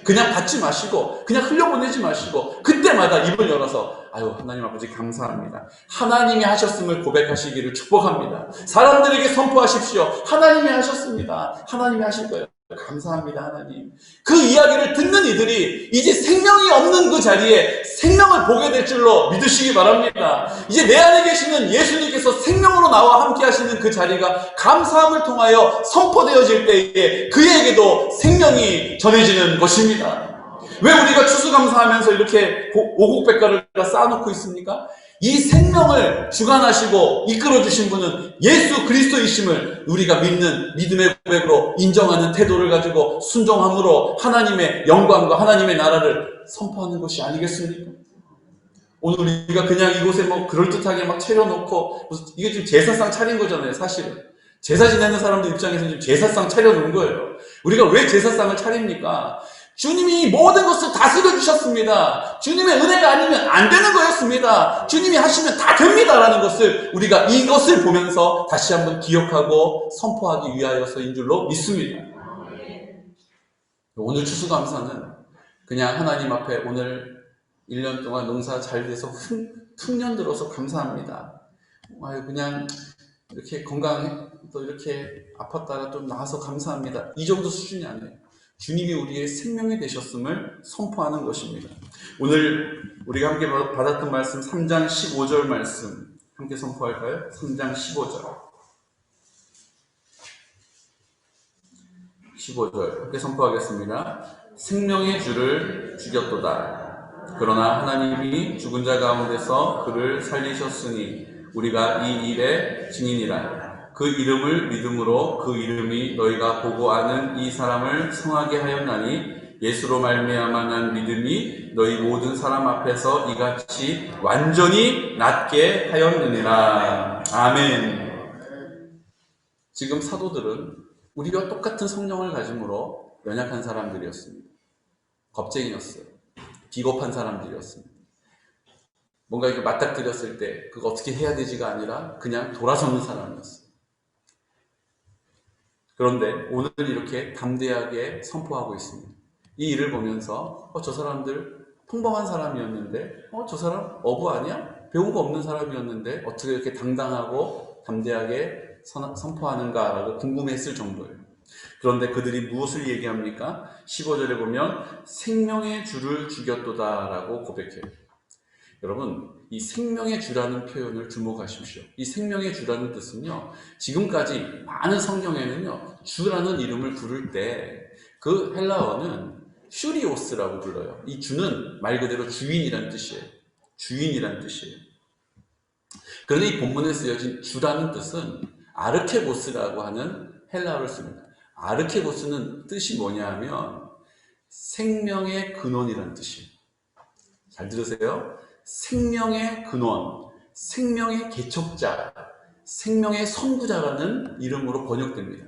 그냥 받지 마시고 그냥 흘려보내지 마시고 그때마다 입을 열어서 아유 하나님 아버지 감사합니다. 하나님이 하셨음을 고백하시기를 축복합니다. 사람들에게 선포하십시오. 하나님이 하셨습니다. 하나님이 하실 거예요. 감사합니다 하나님. 그 이야기를 듣는 이들이 이제 생명이 없는 그 자리에 생명을 보게 될 줄로 믿으시기 바랍니다. 이제 내 안에 계시는 예수님께서 생명으로 나와 함께 하시는 그 자리가 감사함을 통하여 선포되어질 때에 그에게도 생명이 전해지는 것입니다. 왜 우리가 추수감사하면서 이렇게 오곡백과를 쌓아놓고 있습니까? 이 생명을 주관하시고 이끌어주신 분은 예수 그리스도이심을 우리가 믿는 믿음의 고백으로 인정하는 태도를 가지고 순종함으로 하나님의 영광과 하나님의 나라를 선포하는 것이 아니겠습니까? 오늘 우리가 그냥 이곳에 뭐 그럴듯하게 막 차려놓고 이게 지금 제사상 차린 거잖아요. 사실은 제사 지내는 사람들 입장에서는 지금 제사상 차려놓은 거예요. 우리가 왜 제사상을 차립니까? 주님이 모든 것을 다스려 주셨습니다. 주님의 은혜가 아니면 안 되는 거였습니다. 주님이 하시면 다 됩니다라는 것을 우리가 이것을 보면서 다시 한번 기억하고 선포하기 위하여서인 줄로 믿습니다. 오늘 추수감사는 그냥 하나님 앞에 오늘 1년 동안 농사 잘 돼서 풍년 들어서 감사합니다. 그냥 이렇게 건강해 또 이렇게 아팠다가 좀 나아서 감사합니다. 이 정도 수준이 아니에요. 주님이 우리의 생명이 되셨음을 선포하는 것입니다. 오늘 우리가 함께 받았던 말씀 3장 15절 말씀 함께 선포할까요? 3장 15절 15절 함께 선포하겠습니다. 생명의 주를 죽였도다. 그러나 하나님이 죽은 자 가운데서 그를 살리셨으니 우리가 이 일의 증인이라. 그 이름을 믿음으로 그 이름이 너희가 보고 아는 이 사람을 성하게 하였나니 예수로 말미암아 난 믿음이 너희 모든 사람 앞에서 이같이 완전히 낫게 하였느니라. 아멘. 지금 사도들은 우리와 똑같은 성령을 가짐으로 연약한 사람들이었습니다. 겁쟁이였어요. 비겁한 사람들이었습니다. 뭔가 이렇게 맞닥뜨렸을 때 그거 어떻게 해야 되지가 아니라 그냥 돌아서는 사람이었어요. 그런데 오늘 이렇게 담대하게 선포하고 있습니다. 이 일을 보면서 저 사람들 평범한 사람이었는데 저 사람 어부 아니야? 배운 거 없는 사람이었는데 어떻게 이렇게 당당하고 담대하게 선포하는가라고 궁금했을 정도예요. 그런데 그들이 무엇을 얘기합니까? 15절에 보면 생명의 주를 죽였도다 라고 고백해요. 여러분, 이 생명의 주라는 표현을 주목하십시오. 이 생명의 주라는 뜻은요, 지금까지 많은 성경에는요, 주라는 이름을 부를 때 그 헬라어는 슈리오스라고 불러요. 이 주는 말 그대로 주인이란 뜻이에요. 주인이란 뜻이에요. 그런데 이 본문에 쓰여진 주라는 뜻은 아르케고스라고 하는 헬라어를 씁니다. 아르케고스는 뜻이 뭐냐 하면 생명의 근원이란 뜻이에요. 잘 들으세요. 생명의 근원, 생명의 개척자, 생명의 선구자라는 이름으로 번역됩니다.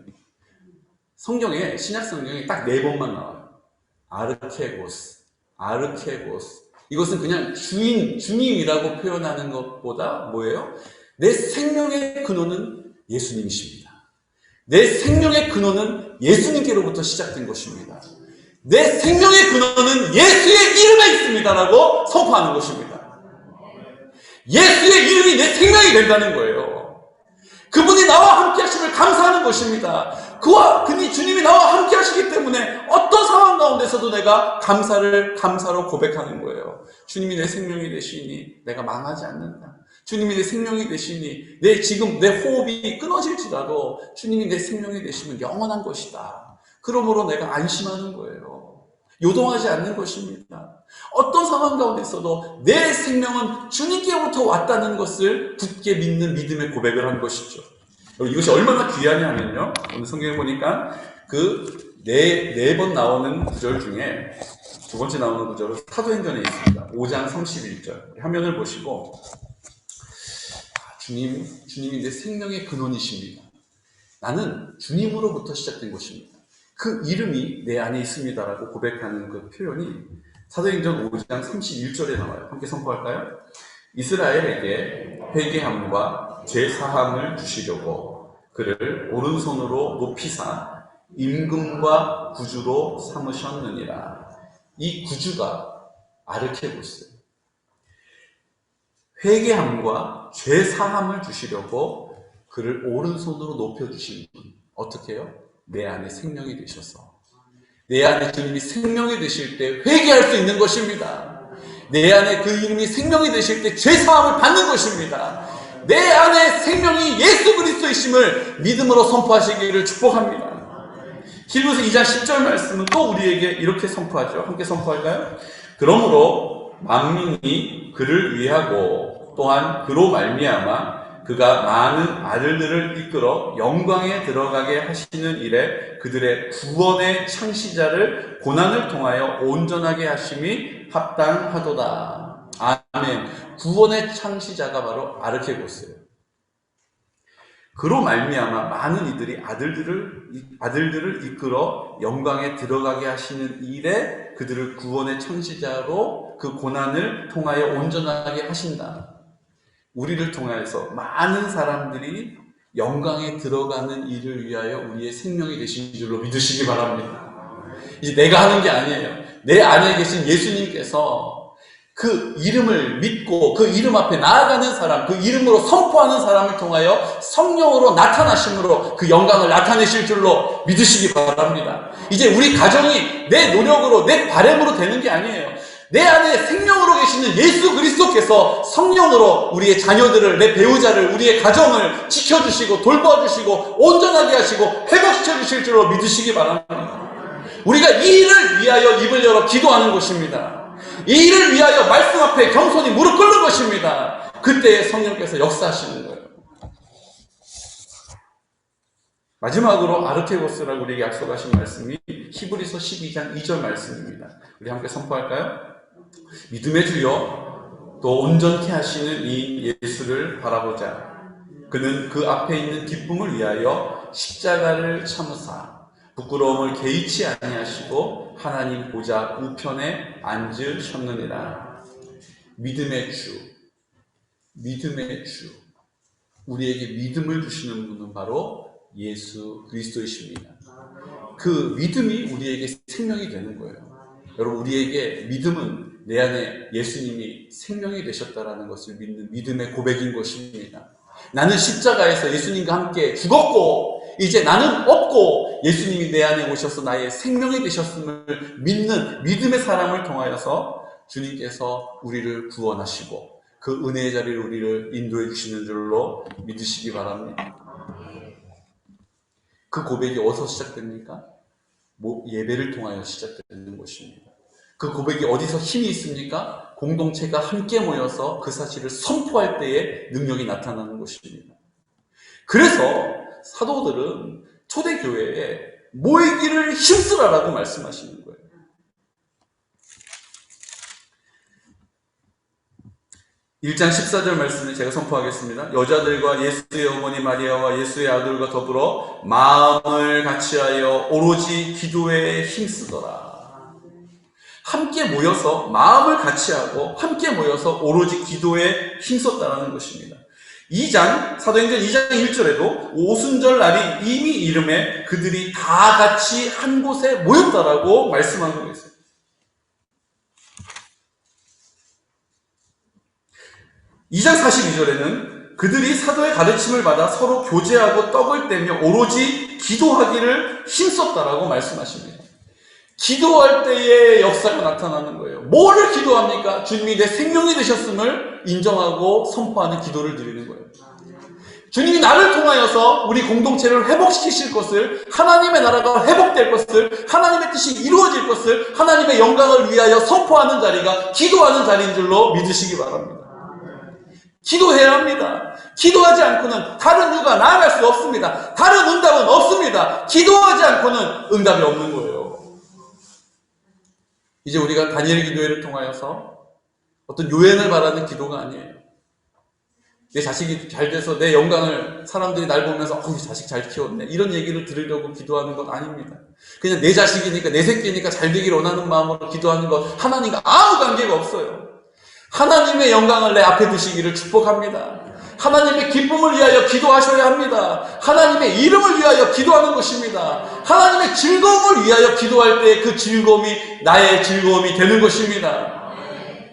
성경에, 신약 성경에 딱 4번만 나와요. 아르케고스, 아르케고스. 이것은 그냥 주님이라고 표현하는 것보다 뭐예요? 내 생명의 근원은 예수님이십니다. 내 생명의 근원은 예수님께로부터 시작된 것입니다. 내 생명의 근원은 예수의 이름에 있습니다라고 선포하는 것입니다. 예수의 이름이 내 생명이 된다는 거예요. 그분이 나와 함께 하심을 감사하는 것입니다. 그니 주님이 나와 함께 하시기 때문에 어떤 상황 가운데서도 내가 감사로 고백하는 거예요. 주님이 내 생명이 되시니 내가 망하지 않는다. 주님이 내 생명이 되시니 지금 내 호흡이 끊어질지라도 주님이 내 생명이 되시면 영원한 것이다. 그러므로 내가 안심하는 거예요. 요동하지 않는 것입니다. 어떤 상황 가운데 있어도 내 생명은 주님께로부터 왔다는 것을 굳게 믿는 믿음의 고백을 한 것이죠. 이것이 얼마나 귀하냐면요. 오늘 성경에 보니까 그 네 번 나오는 구절 중에 두 번째 나오는 구절은 사도행전에 있습니다. 5장 31절. 화면을 보시고 주님이 내 생명의 근원이십니다. 나는 주님으로부터 시작된 것입니다. 그 이름이 내 안에 있습니다라고 고백하는 그 표현이 사도행전 5장 31절에 나와요. 함께 선포할까요? 이스라엘에게 회개함과 죄사함을 주시려고 그를 오른손으로 높이사 임금과 구주로 삼으셨느니라. 이 구주가 아르케고스예요. 회개함과 죄 사함을 주시려고 그를 오른손으로 높여주신 분. 어떻게 해요? 내 안에 생명이 되셔서. 내 안에 주님이 생명이 되실 때 회개할 수 있는 것입니다. 내 안에 그 이름이 생명이 되실 때 죄 사함을 받는 것입니다. 내 안에 생명이 예수 그리스도이심을 믿음으로 선포하시기를 축복합니다. 히브리서 2장 10절 말씀은 또 우리에게 이렇게 선포하죠. 함께 선포할까요? 그러므로 만민이 그를 위하고 또한 그로 말미암아 그가 많은 아들들을 이끌어 영광에 들어가게 하시는 일에 그들의 구원의 창시자를 고난을 통하여 온전하게 하심이 합당하도다. 아멘. 구원의 창시자가 바로 아르케고스예요. 그로 말미암아 많은 이들이 아들들을 이끌어 영광에 들어가게 하시는 일에 그들을 구원의 창시자로 그 고난을 통하여 온전하게 하신다. 우리를 통하여서 많은 사람들이 영광에 들어가는 일을 위하여 우리의 생명이 되신 줄로 믿으시기 바랍니다. 이제 내가 하는 게 아니에요. 내 안에 계신 예수님께서 그 이름을 믿고 그 이름 앞에 나아가는 사람, 그 이름으로 선포하는 사람을 통하여 성령으로 나타나심으로 그 영광을 나타내실 줄로 믿으시기 바랍니다. 이제 우리 가정이 내 노력으로 내 바람으로 되는 게 아니에요. 내 안에 생명으로 계시는 예수 그리스도께서 성령으로 우리의 자녀들을, 내 배우자를, 우리의 가정을 지켜주시고 돌봐주시고 온전하게 하시고 회복시켜주실 줄로 믿으시기 바랍니다. 우리가 이 일을 위하여 입을 열어 기도하는 것입니다. 이 일을 위하여 말씀 앞에 겸손히 무릎 꿇는 것입니다. 그때 성령께서 역사하시는 거예요. 마지막으로 아르케고스라고 우리에게 약속하신 말씀이 히브리서 12장 2절 말씀입니다. 우리 함께 선포할까요? 믿음의 주여 또 온전케 하시는 이 예수를 바라보자. 그는 그 앞에 있는 기쁨을 위하여 십자가를 참으사 부끄러움을 개의치 아니하시고 하나님 보좌 우편에 앉으셨느니라. 믿음의 주, 믿음의 주. 우리에게 믿음을 주시는 분은 바로 예수 그리스도이십니다. 그 믿음이 우리에게 생명이 되는 거예요. 여러분, 우리에게 믿음은 내 안에 예수님이 생명이 되셨다라는 것을 믿는 믿음의 고백인 것입니다. 나는 십자가에서 예수님과 함께 죽었고 이제 나는 없고 예수님이 내 안에 오셔서 나의 생명이 되셨음을 믿는 믿음의 사람을 통하여서 주님께서 우리를 구원하시고 그 은혜의 자리를 우리를 인도해 주시는 줄로 믿으시기 바랍니다. 그 고백이 어디서 시작됩니까? 예배를 통하여 시작되는 것입니다. 그 고백이 어디서 힘이 있습니까? 공동체가 함께 모여서 그 사실을 선포할 때에 능력이 나타나는 것입니다. 그래서 사도들은 초대교회에 모이기를 힘쓰라라고 말씀하시는 거예요. (1장 14절) 말씀을 제가 선포하겠습니다. 여자들과 예수의 어머니 마리아와 예수의 아들과 더불어 마음을 같이하여 오로지 기도에 힘쓰더라. 함께 모여서 마음을 같이하고 함께 모여서 오로지 기도에 힘썼다라는 것입니다. 2장 사도행전 2장 1절에도 오순절 날이 이미 이름에 그들이 다 같이 한 곳에 모였다라고 말씀하고 있어요. 2장 42절에는 그들이 사도의 가르침을 받아 서로 교제하고 떡을 떼며 오로지 기도하기를 힘썼다라고 말씀하십니다. 기도할 때의 역사가 나타나는 거예요. 뭐를 기도합니까? 주님이 내 생명이 되셨음을 인정하고 선포하는 기도를 드리는 거예요. 주님이 나를 통하여서 우리 공동체를 회복시키실 것을, 하나님의 나라가 회복될 것을, 하나님의 뜻이 이루어질 것을, 하나님의 영광을 위하여 선포하는 자리가 기도하는 자리인 줄로 믿으시기 바랍니다. 기도해야 합니다. 기도하지 않고는 다른 유가 나아갈 수 없습니다. 다른 응답은 없습니다. 기도하지 않고는 응답이 없는 거예요. 이제 우리가 다니엘 기도회를 통하여서 어떤 요행을 바라는 기도가 아니에요. 내 자식이 잘 돼서 내 영광을 사람들이 날 보면서 이 자식 잘 키웠네 이런 얘기를 들으려고 기도하는 것 아닙니다. 그냥 내 자식이니까 내 새끼니까 잘 되기를 원하는 마음으로 기도하는 것 하나님과 아무 관계가 없어요. 하나님의 영광을 내 앞에 두시기를 축복합니다. 하나님의 기쁨을 위하여 기도하셔야 합니다. 하나님의 이름을 위하여 기도하는 것입니다. 하나님의 즐거움을 위하여 기도할 때 그 즐거움이 나의 즐거움이 되는 것입니다.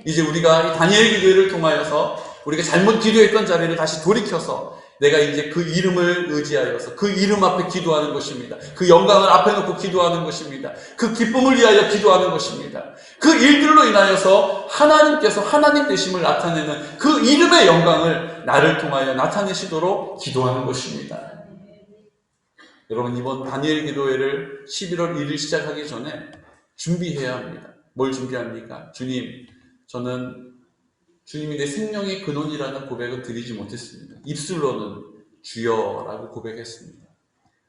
이제 우리가 이 다니엘 기도를 통하여서 우리가 잘못 기도했던 자리를 다시 돌이켜서 내가 이제 그 이름을 의지하여서 그 이름 앞에 기도하는 것입니다. 그 영광을 앞에 놓고 기도하는 것입니다. 그 기쁨을 위하여 기도하는 것입니다. 그 일들로 인하여서 하나님께서 하나님 되심을 나타내는 그 이름의 영광을 나를 통하여 나타내시도록 기도하는 것입니다. 여러분, 이번 다니엘 기도회를 11월 1일 시작하기 전에 준비해야 합니다. 뭘 준비합니까? 주님, 저는 주님이 내 생명의 근원이라는 고백을 드리지 못했습니다. 입술로는 주여라고 고백했습니다.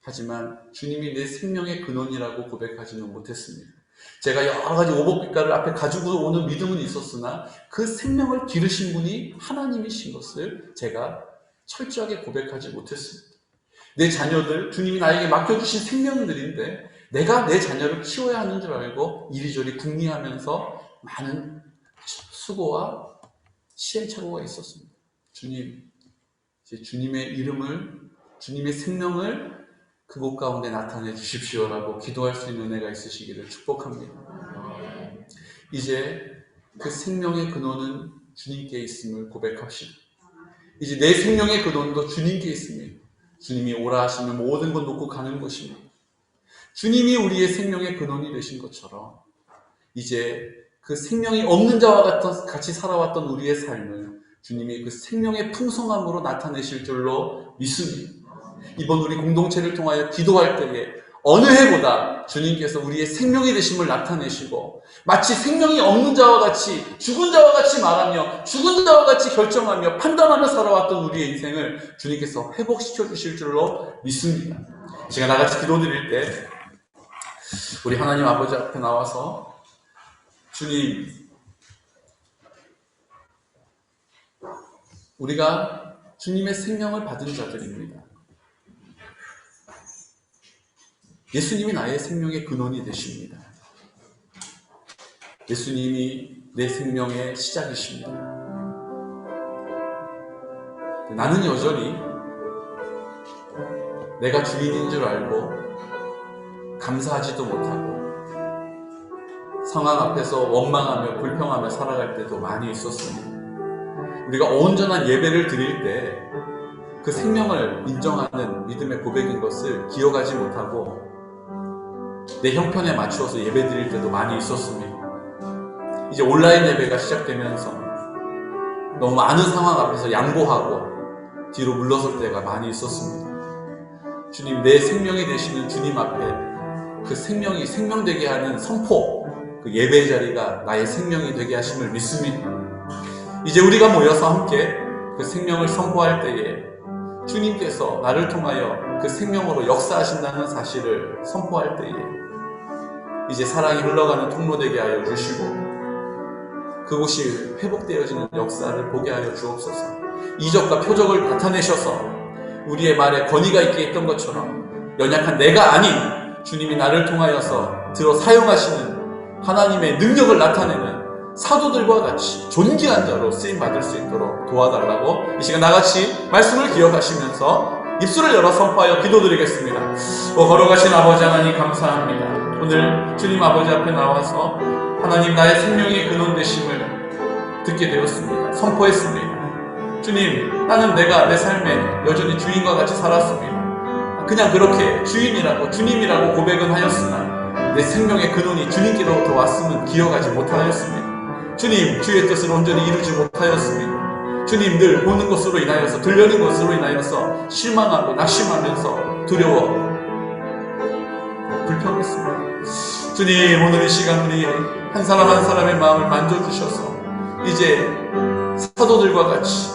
하지만 주님이 내 생명의 근원이라고 고백하지는 못했습니다. 제가 여러 가지 오복빛깔을 앞에 가지고 오는 믿음은 있었으나 그 생명을 기르신 분이 하나님이신 것을 제가 철저하게 고백하지 못했습니다. 내 자녀들, 주님이 나에게 맡겨주신 생명들인데 내가 내 자녀를 키워야 하는 줄 알고 이리저리 궁리하면서 많은 수고와 시행착오가 있었습니다. 주님, 이제 주님의 이름을, 주님의 생명을 그곳 가운데 나타내 주십시오라고 기도할 수 있는 은혜가 있으시기를 축복합니다. 이제 그 생명의 근원은 주님께 있음을 고백합시다. 이제 내 생명의 근원도 주님께 있습니다. 주님이 오라 하시면 모든 것 놓고 가는 것입니다. 주님이 우리의 생명의 근원이 되신 것처럼 이제 그 생명이 없는 자와 같이 살아왔던 우리의 삶을 주님이 그 생명의 풍성함으로 나타내실 줄로 믿습니다. 이번 우리 공동체를 통하여 기도할 때에 어느 해보다 주님께서 우리의 생명이 되심을 나타내시고 마치 생명이 없는 자와 같이 죽은 자와 같이 말하며 죽은 자와 같이 결정하며 판단하며 살아왔던 우리의 인생을 주님께서 회복시켜 주실 줄로 믿습니다. 제가 나같이 기도드릴 때 우리 하나님 아버지 앞에 나와서 주님, 우리가 주님의 생명을 받은 자들입니다. 예수님이 나의 생명의 근원이 되십니다. 예수님이 내 생명의 시작이십니다. 나는 여전히 내가 주인인 줄 알고 감사하지도 못하고 상황 앞에서 원망하며 불평하며 살아갈 때도 많이 있었습니다. 우리가 온전한 예배를 드릴 때 그 생명을 인정하는 믿음의 고백인 것을 기억하지 못하고 내 형편에 맞추어서 예배 드릴 때도 많이 있었습니다. 이제 온라인 예배가 시작되면서 너무 많은 상황 앞에서 양보하고 뒤로 물러설 때가 많이 있었습니다. 주님, 내 생명이 되시는 주님 앞에 그 생명이 생명되게 하는 선포, 그 예배 자리가 나의 생명이 되게 하심을 믿습니다. 이제 우리가 모여서 함께 그 생명을 선포할 때에 주님께서 나를 통하여 그 생명으로 역사하신다는 사실을 선포할 때에 이제 사랑이 흘러가는 통로 되게 하여 주시고 그곳이 회복되어지는 역사를 보게 하여 주옵소서. 이적과 표적을 나타내셔서 우리의 말에 권위가 있게 했던 것처럼 연약한 내가 아닌 주님이 나를 통하여서 들어 사용하시는 하나님의 능력을 나타내는 사도들과 같이 존귀한 자로 쓰임받을 수 있도록 도와달라고 이 시간 나같이 말씀을 기억하시면서 입술을 열어 선포하여 기도드리겠습니다. 걸어가신 아버지 하나님 감사합니다. 오늘 주님 아버지 앞에 나와서 하나님 나의 생명의 근원 되심을 듣게 되었습니다. 선포했습니다. 주님, 나는 내가 내 삶에 여전히 주인과 같이 살았습니다. 그냥 그렇게 주인이라고 주님이라고 고백은 하였으나 내 생명의 근원이 주님께로부터 왔음은 기억하지 못하였습니다. 주님, 주의 뜻을 온전히 이루지 못하였습니다. 주님, 늘 보는 것으로 인하여서 들려는 것으로 인하여서 실망하고 낙심하면서 두려워 불평했습니다. 주님, 오늘 이 시간 우리 한 사람 한 사람의 마음을 만져주셔서 이제 사도들과 같이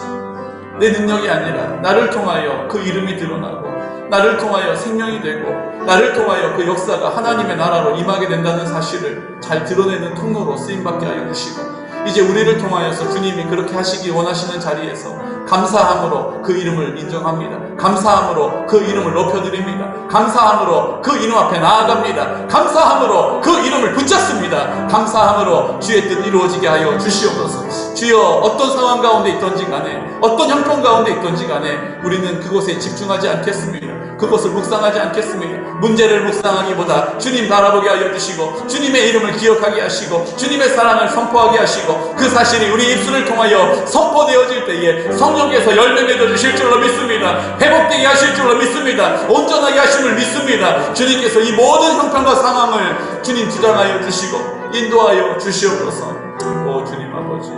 내 능력이 아니라 나를 통하여 그 이름이 드러나고 나를 통하여 생명이 되고 나를 통하여 그 역사가 하나님의 나라로 임하게 된다는 사실을 잘 드러내는 통로로 쓰임받게 하여 주시고 이제 우리를 통하여서 주님이 그렇게 하시기 원하시는 자리에서 감사함으로 그 이름을 인정합니다. 감사함으로 그 이름을 높여드립니다. 감사함으로 그 이름 앞에 나아갑니다. 감사함으로 그 이름을 붙잡습니다. 감사함으로 주의 뜻 이루어지게 하여 주시옵소서. 주여, 어떤 상황 가운데 있던지 간에, 어떤 형편 가운데 있던지 간에 우리는 그곳에 집중하지 않겠습니다. 그것을 묵상하지 않겠습니다. 문제를 묵상하기보다 주님 바라보게 하여 주시고, 주님의 이름을 기억하게 하시고, 주님의 사랑을 선포하게 하시고, 그 사실이 우리 입술을 통하여 선포되어질 때에 성령께서 열매 맺어 주실 줄로 믿습니다. 회복되게 하실 줄로 믿습니다. 온전하게 하심을 믿습니다. 주님께서 이 모든 형편과 상황을 주님 주장하여 주시고 인도하여 주시옵소서. 오 주님 아버지,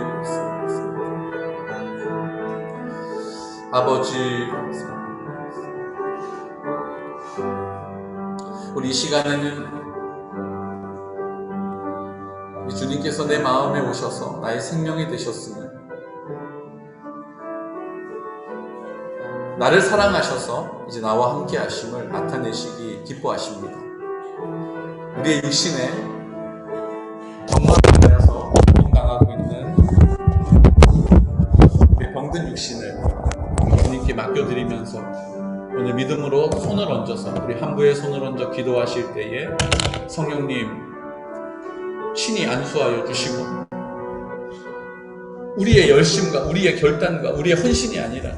아버지 감사합니다. 우리 이 시간에는 주님께서 내 마음에 오셔서 나의 생명이 되셨으면, 나를 사랑하셔서 이제 나와 함께 하심을 나타내시기 기뻐하십니다. 우리의 육신에 병마를 인하여서 건강하고 있는 우리 병든 육신을 주님께 맡겨드리면서 오늘 믿음으로 손을 얹어서, 우리 한부에 손을 얹어 기도하실 때에 성령님 친히 안수하여 주시고, 우리의 열심과 우리의 결단과 우리의 헌신이 아니라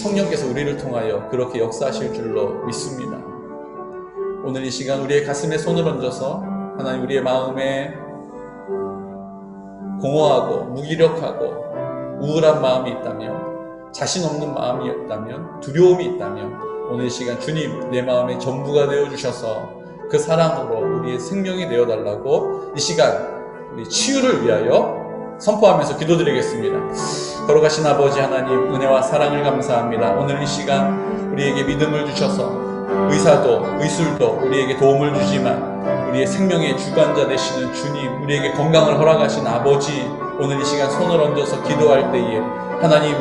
성령께서 우리를 통하여 그렇게 역사하실 줄로 믿습니다. 오늘 이 시간 우리의 가슴에 손을 얹어서 하나님, 우리의 마음에 공허하고 무기력하고 우울한 마음이 있다면, 자신 없는 마음이 있다면, 두려움이 있다면 오늘 이 시간 주님 내 마음의 전부가 되어주셔서 그 사랑으로 우리의 생명이 되어달라고 이 시간 우리 치유를 위하여 선포하면서 기도드리겠습니다. 걸어가신 아버지 하나님, 은혜와 사랑을 감사합니다. 오늘 이 시간 우리에게 믿음을 주셔서 의사도 의술도 우리에게 도움을 주지만 우리의 생명의 주관자 되시는 주님, 우리에게 건강을 허락하신 아버지, 오늘 이 시간 손을 얹어서 기도할 때에 하나님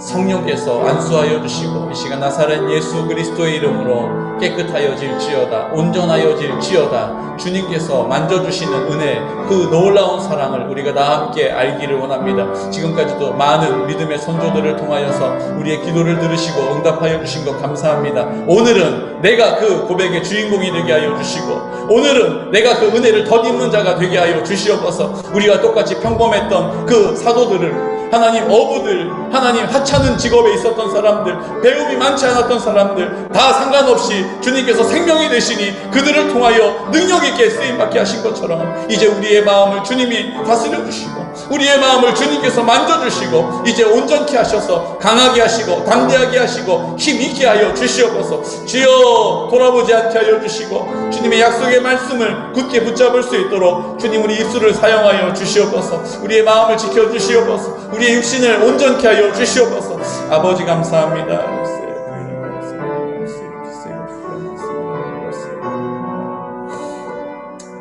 성령께서 안수하여 주시고 이 시간 나사렛 예수 그리스도의 이름으로 깨끗하여질지어다, 온전하여질지어다. 주님께서 만져주시는 은혜, 그 놀라운 사랑을 우리가 다 함께 알기를 원합니다. 지금까지도 많은 믿음의 선조들을 통하여서 우리의 기도를 들으시고 응답하여 주신 것 감사합니다. 오늘은 내가 그 고백의 주인공이 되게 하여 주시고, 오늘은 내가 그 은혜를 덧입는 자가 되게 하여 주시옵소서. 우리와 똑같이 평범했던 그 사도들을, 하나님 어부들, 하나님 하찮은 직업에 있었던 사람들, 배움이 많지 않았던 사람들 다 상관없이 주님께서 생명이 되시니 그들을 통하여 능력 있게 쓰임받게 하신 것처럼 이제 우리의 마음을 주님이 다스려 주시고 우리의 마음을 주님께서 만져주시고 이제 온전케 하셔서 강하게 하시고 담대하게 하시고 힘있게 하여 주시옵소서. 주여, 돌아보지 않게 하여 주시고 주님의 약속의 말씀을 굳게 붙잡을 수 있도록 주님 우리 입술을 사용하여 주시옵소서. 우리의 마음을 지켜주시옵소서. 우리의 육신을 온전케 하여 주시옵소서. 아버지 감사합니다.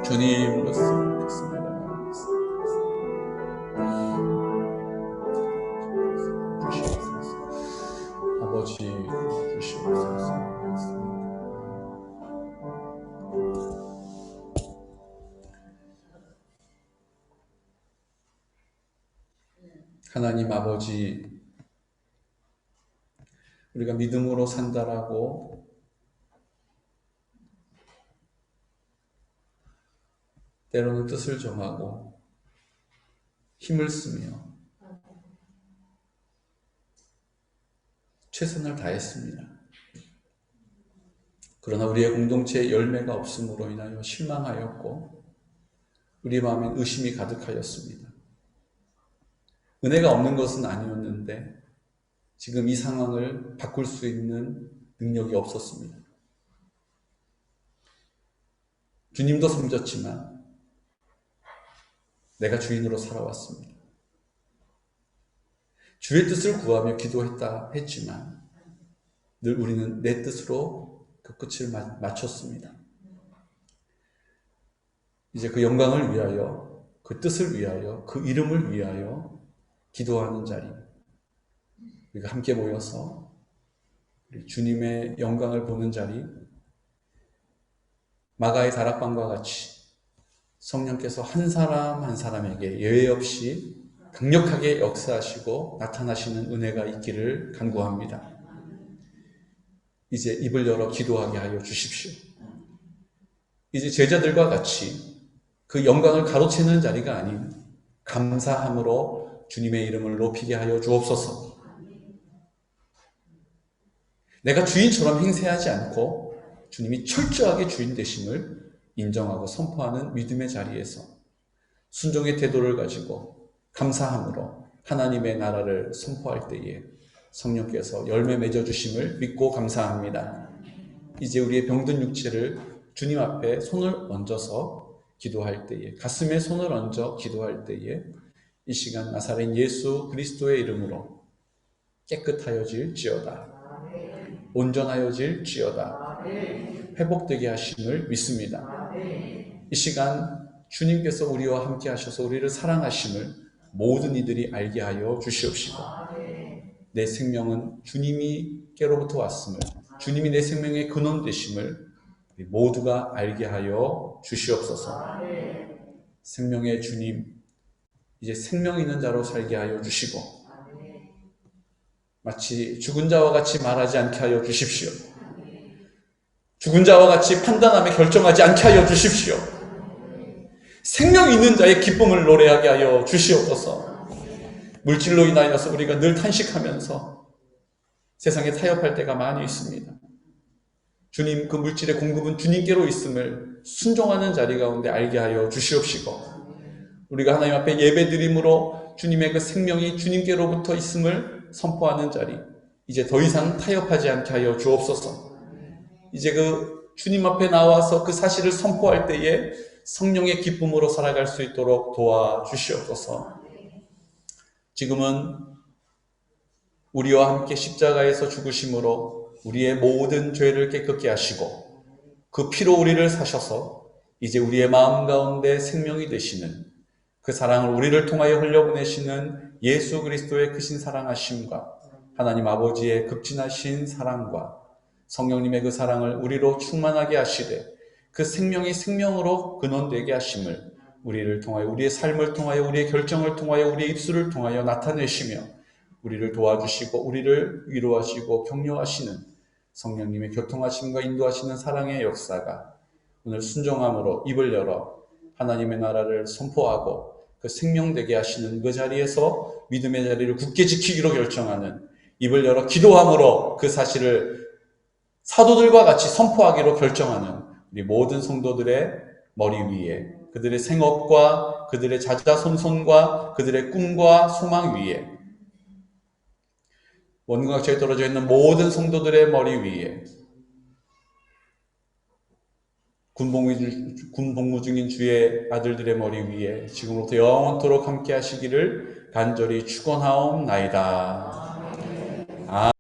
주님 그렇습니다. 아버지 주시옵소서. 하나님 아버지, 우리가 믿음으로 산다라고 때로는 뜻을 정하고 힘을 쓰며 최선을 다했습니다. 그러나 우리의 공동체에 열매가 없음으로 인하여 실망하였고 우리 마음엔 의심이 가득하였습니다. 은혜가 없는 것은 아니었는데 지금 이 상황을 바꿀 수 있는 능력이 없었습니다. 주님도 섬겼지만 내가 주인으로 살아왔습니다. 주의 뜻을 구하며 기도했다 했지만 늘 우리는 내 뜻으로 그 끝을 맞췄습니다. 이제 그 영광을 위하여, 그 뜻을 위하여, 그 이름을 위하여 기도하는 자리, 우리가 함께 모여서 우리 주님의 영광을 보는 자리, 마가의 다락방과 같이 성령께서 한 사람 한 사람에게 예외 없이 강력하게 역사하시고 나타나시는 은혜가 있기를 간구합니다. 이제 입을 열어 기도하게 하여 주십시오. 이제 제자들과 같이 그 영광을 가로채는 자리가 아닌 감사함으로 주님의 이름을 높이게 하여 주옵소서. 내가 주인처럼 행세하지 않고 주님이 철저하게 주인 되심을 인정하고 선포하는 믿음의 자리에서 순종의 태도를 가지고 감사함으로 하나님의 나라를 선포할 때에 성령께서 열매 맺어 주심을 믿고 감사합니다. 이제 우리의 병든 육체를 주님 앞에 손을 얹어서 기도할 때에, 가슴에 손을 얹어 기도할 때에 이 시간 나사렛 예수 그리스도의 이름으로 깨끗하여질지어다, 온전하여질지어다, 회복되게 하심을 믿습니다. 이 시간 주님께서 우리와 함께 하셔서 우리를 사랑하심을 모든 이들이 알게 하여 주시옵시고, 내 생명은 주님께로부터 왔음을, 주님이 내 생명의 근원 되심을 우리 모두가 알게 하여 주시옵소서. 생명의 주님, 이제 생명 있는 자로 살게 하여 주시고, 마치 죽은 자와 같이 말하지 않게 하여 주십시오. 죽은 자와 같이 판단하며 결정하지 않게 하여 주십시오. 생명 있는 자의 기쁨을 노래하게 하여 주시옵소서. 물질로 인하여서 우리가 늘 탄식하면서 세상에 타협할 때가 많이 있습니다. 주님, 그 물질의 공급은 주님께로 있음을 순종하는 자리 가운데 알게 하여 주시옵시고, 우리가 하나님 앞에 예배드림으로 주님의 그 생명이 주님께로부터 있음을 선포하는 자리, 이제 더 이상 타협하지 않게 하여 주옵소서. 이제 그 주님 앞에 나와서 그 사실을 선포할 때에 성령의 기쁨으로 살아갈 수 있도록 도와주시옵소서. 지금은 우리와 함께 십자가에서 죽으심으로 우리의 모든 죄를 깨끗게 하시고 그 피로 우리를 사셔서 이제 우리의 마음 가운데 생명이 되시는 그 사랑을 우리를 통하여 흘려보내시는 예수 그리스도의 크신 사랑하심과 하나님 아버지의 극진하신 사랑과 성령님의 그 사랑을 우리로 충만하게 하시되 그 생명이 생명으로 근원되게 하심을 우리를 통하여, 우리의 삶을 통하여, 우리의 결정을 통하여, 우리의 입술을 통하여 나타내시며 우리를 도와주시고 우리를 위로하시고 격려하시는 성령님의 교통하심과 인도하시는 사랑의 역사가 오늘 순종함으로 입을 열어 하나님의 나라를 선포하고 그 생명되게 하시는 그 자리에서 믿음의 자리를 굳게 지키기로 결정하는, 입을 열어 기도함으로 그 사실을 사도들과 같이 선포하기로 결정하는 우리 모든 성도들의 머리 위에, 그들의 생업과 그들의 자자손손과 그들의 꿈과 소망 위에, 원각처에 떨어져 있는 모든 성도들의 머리 위에, 군복무 중인 주의 아들들의 머리 위에 지금부터 영원토록 함께 하시기를 간절히 축원하옵나이다.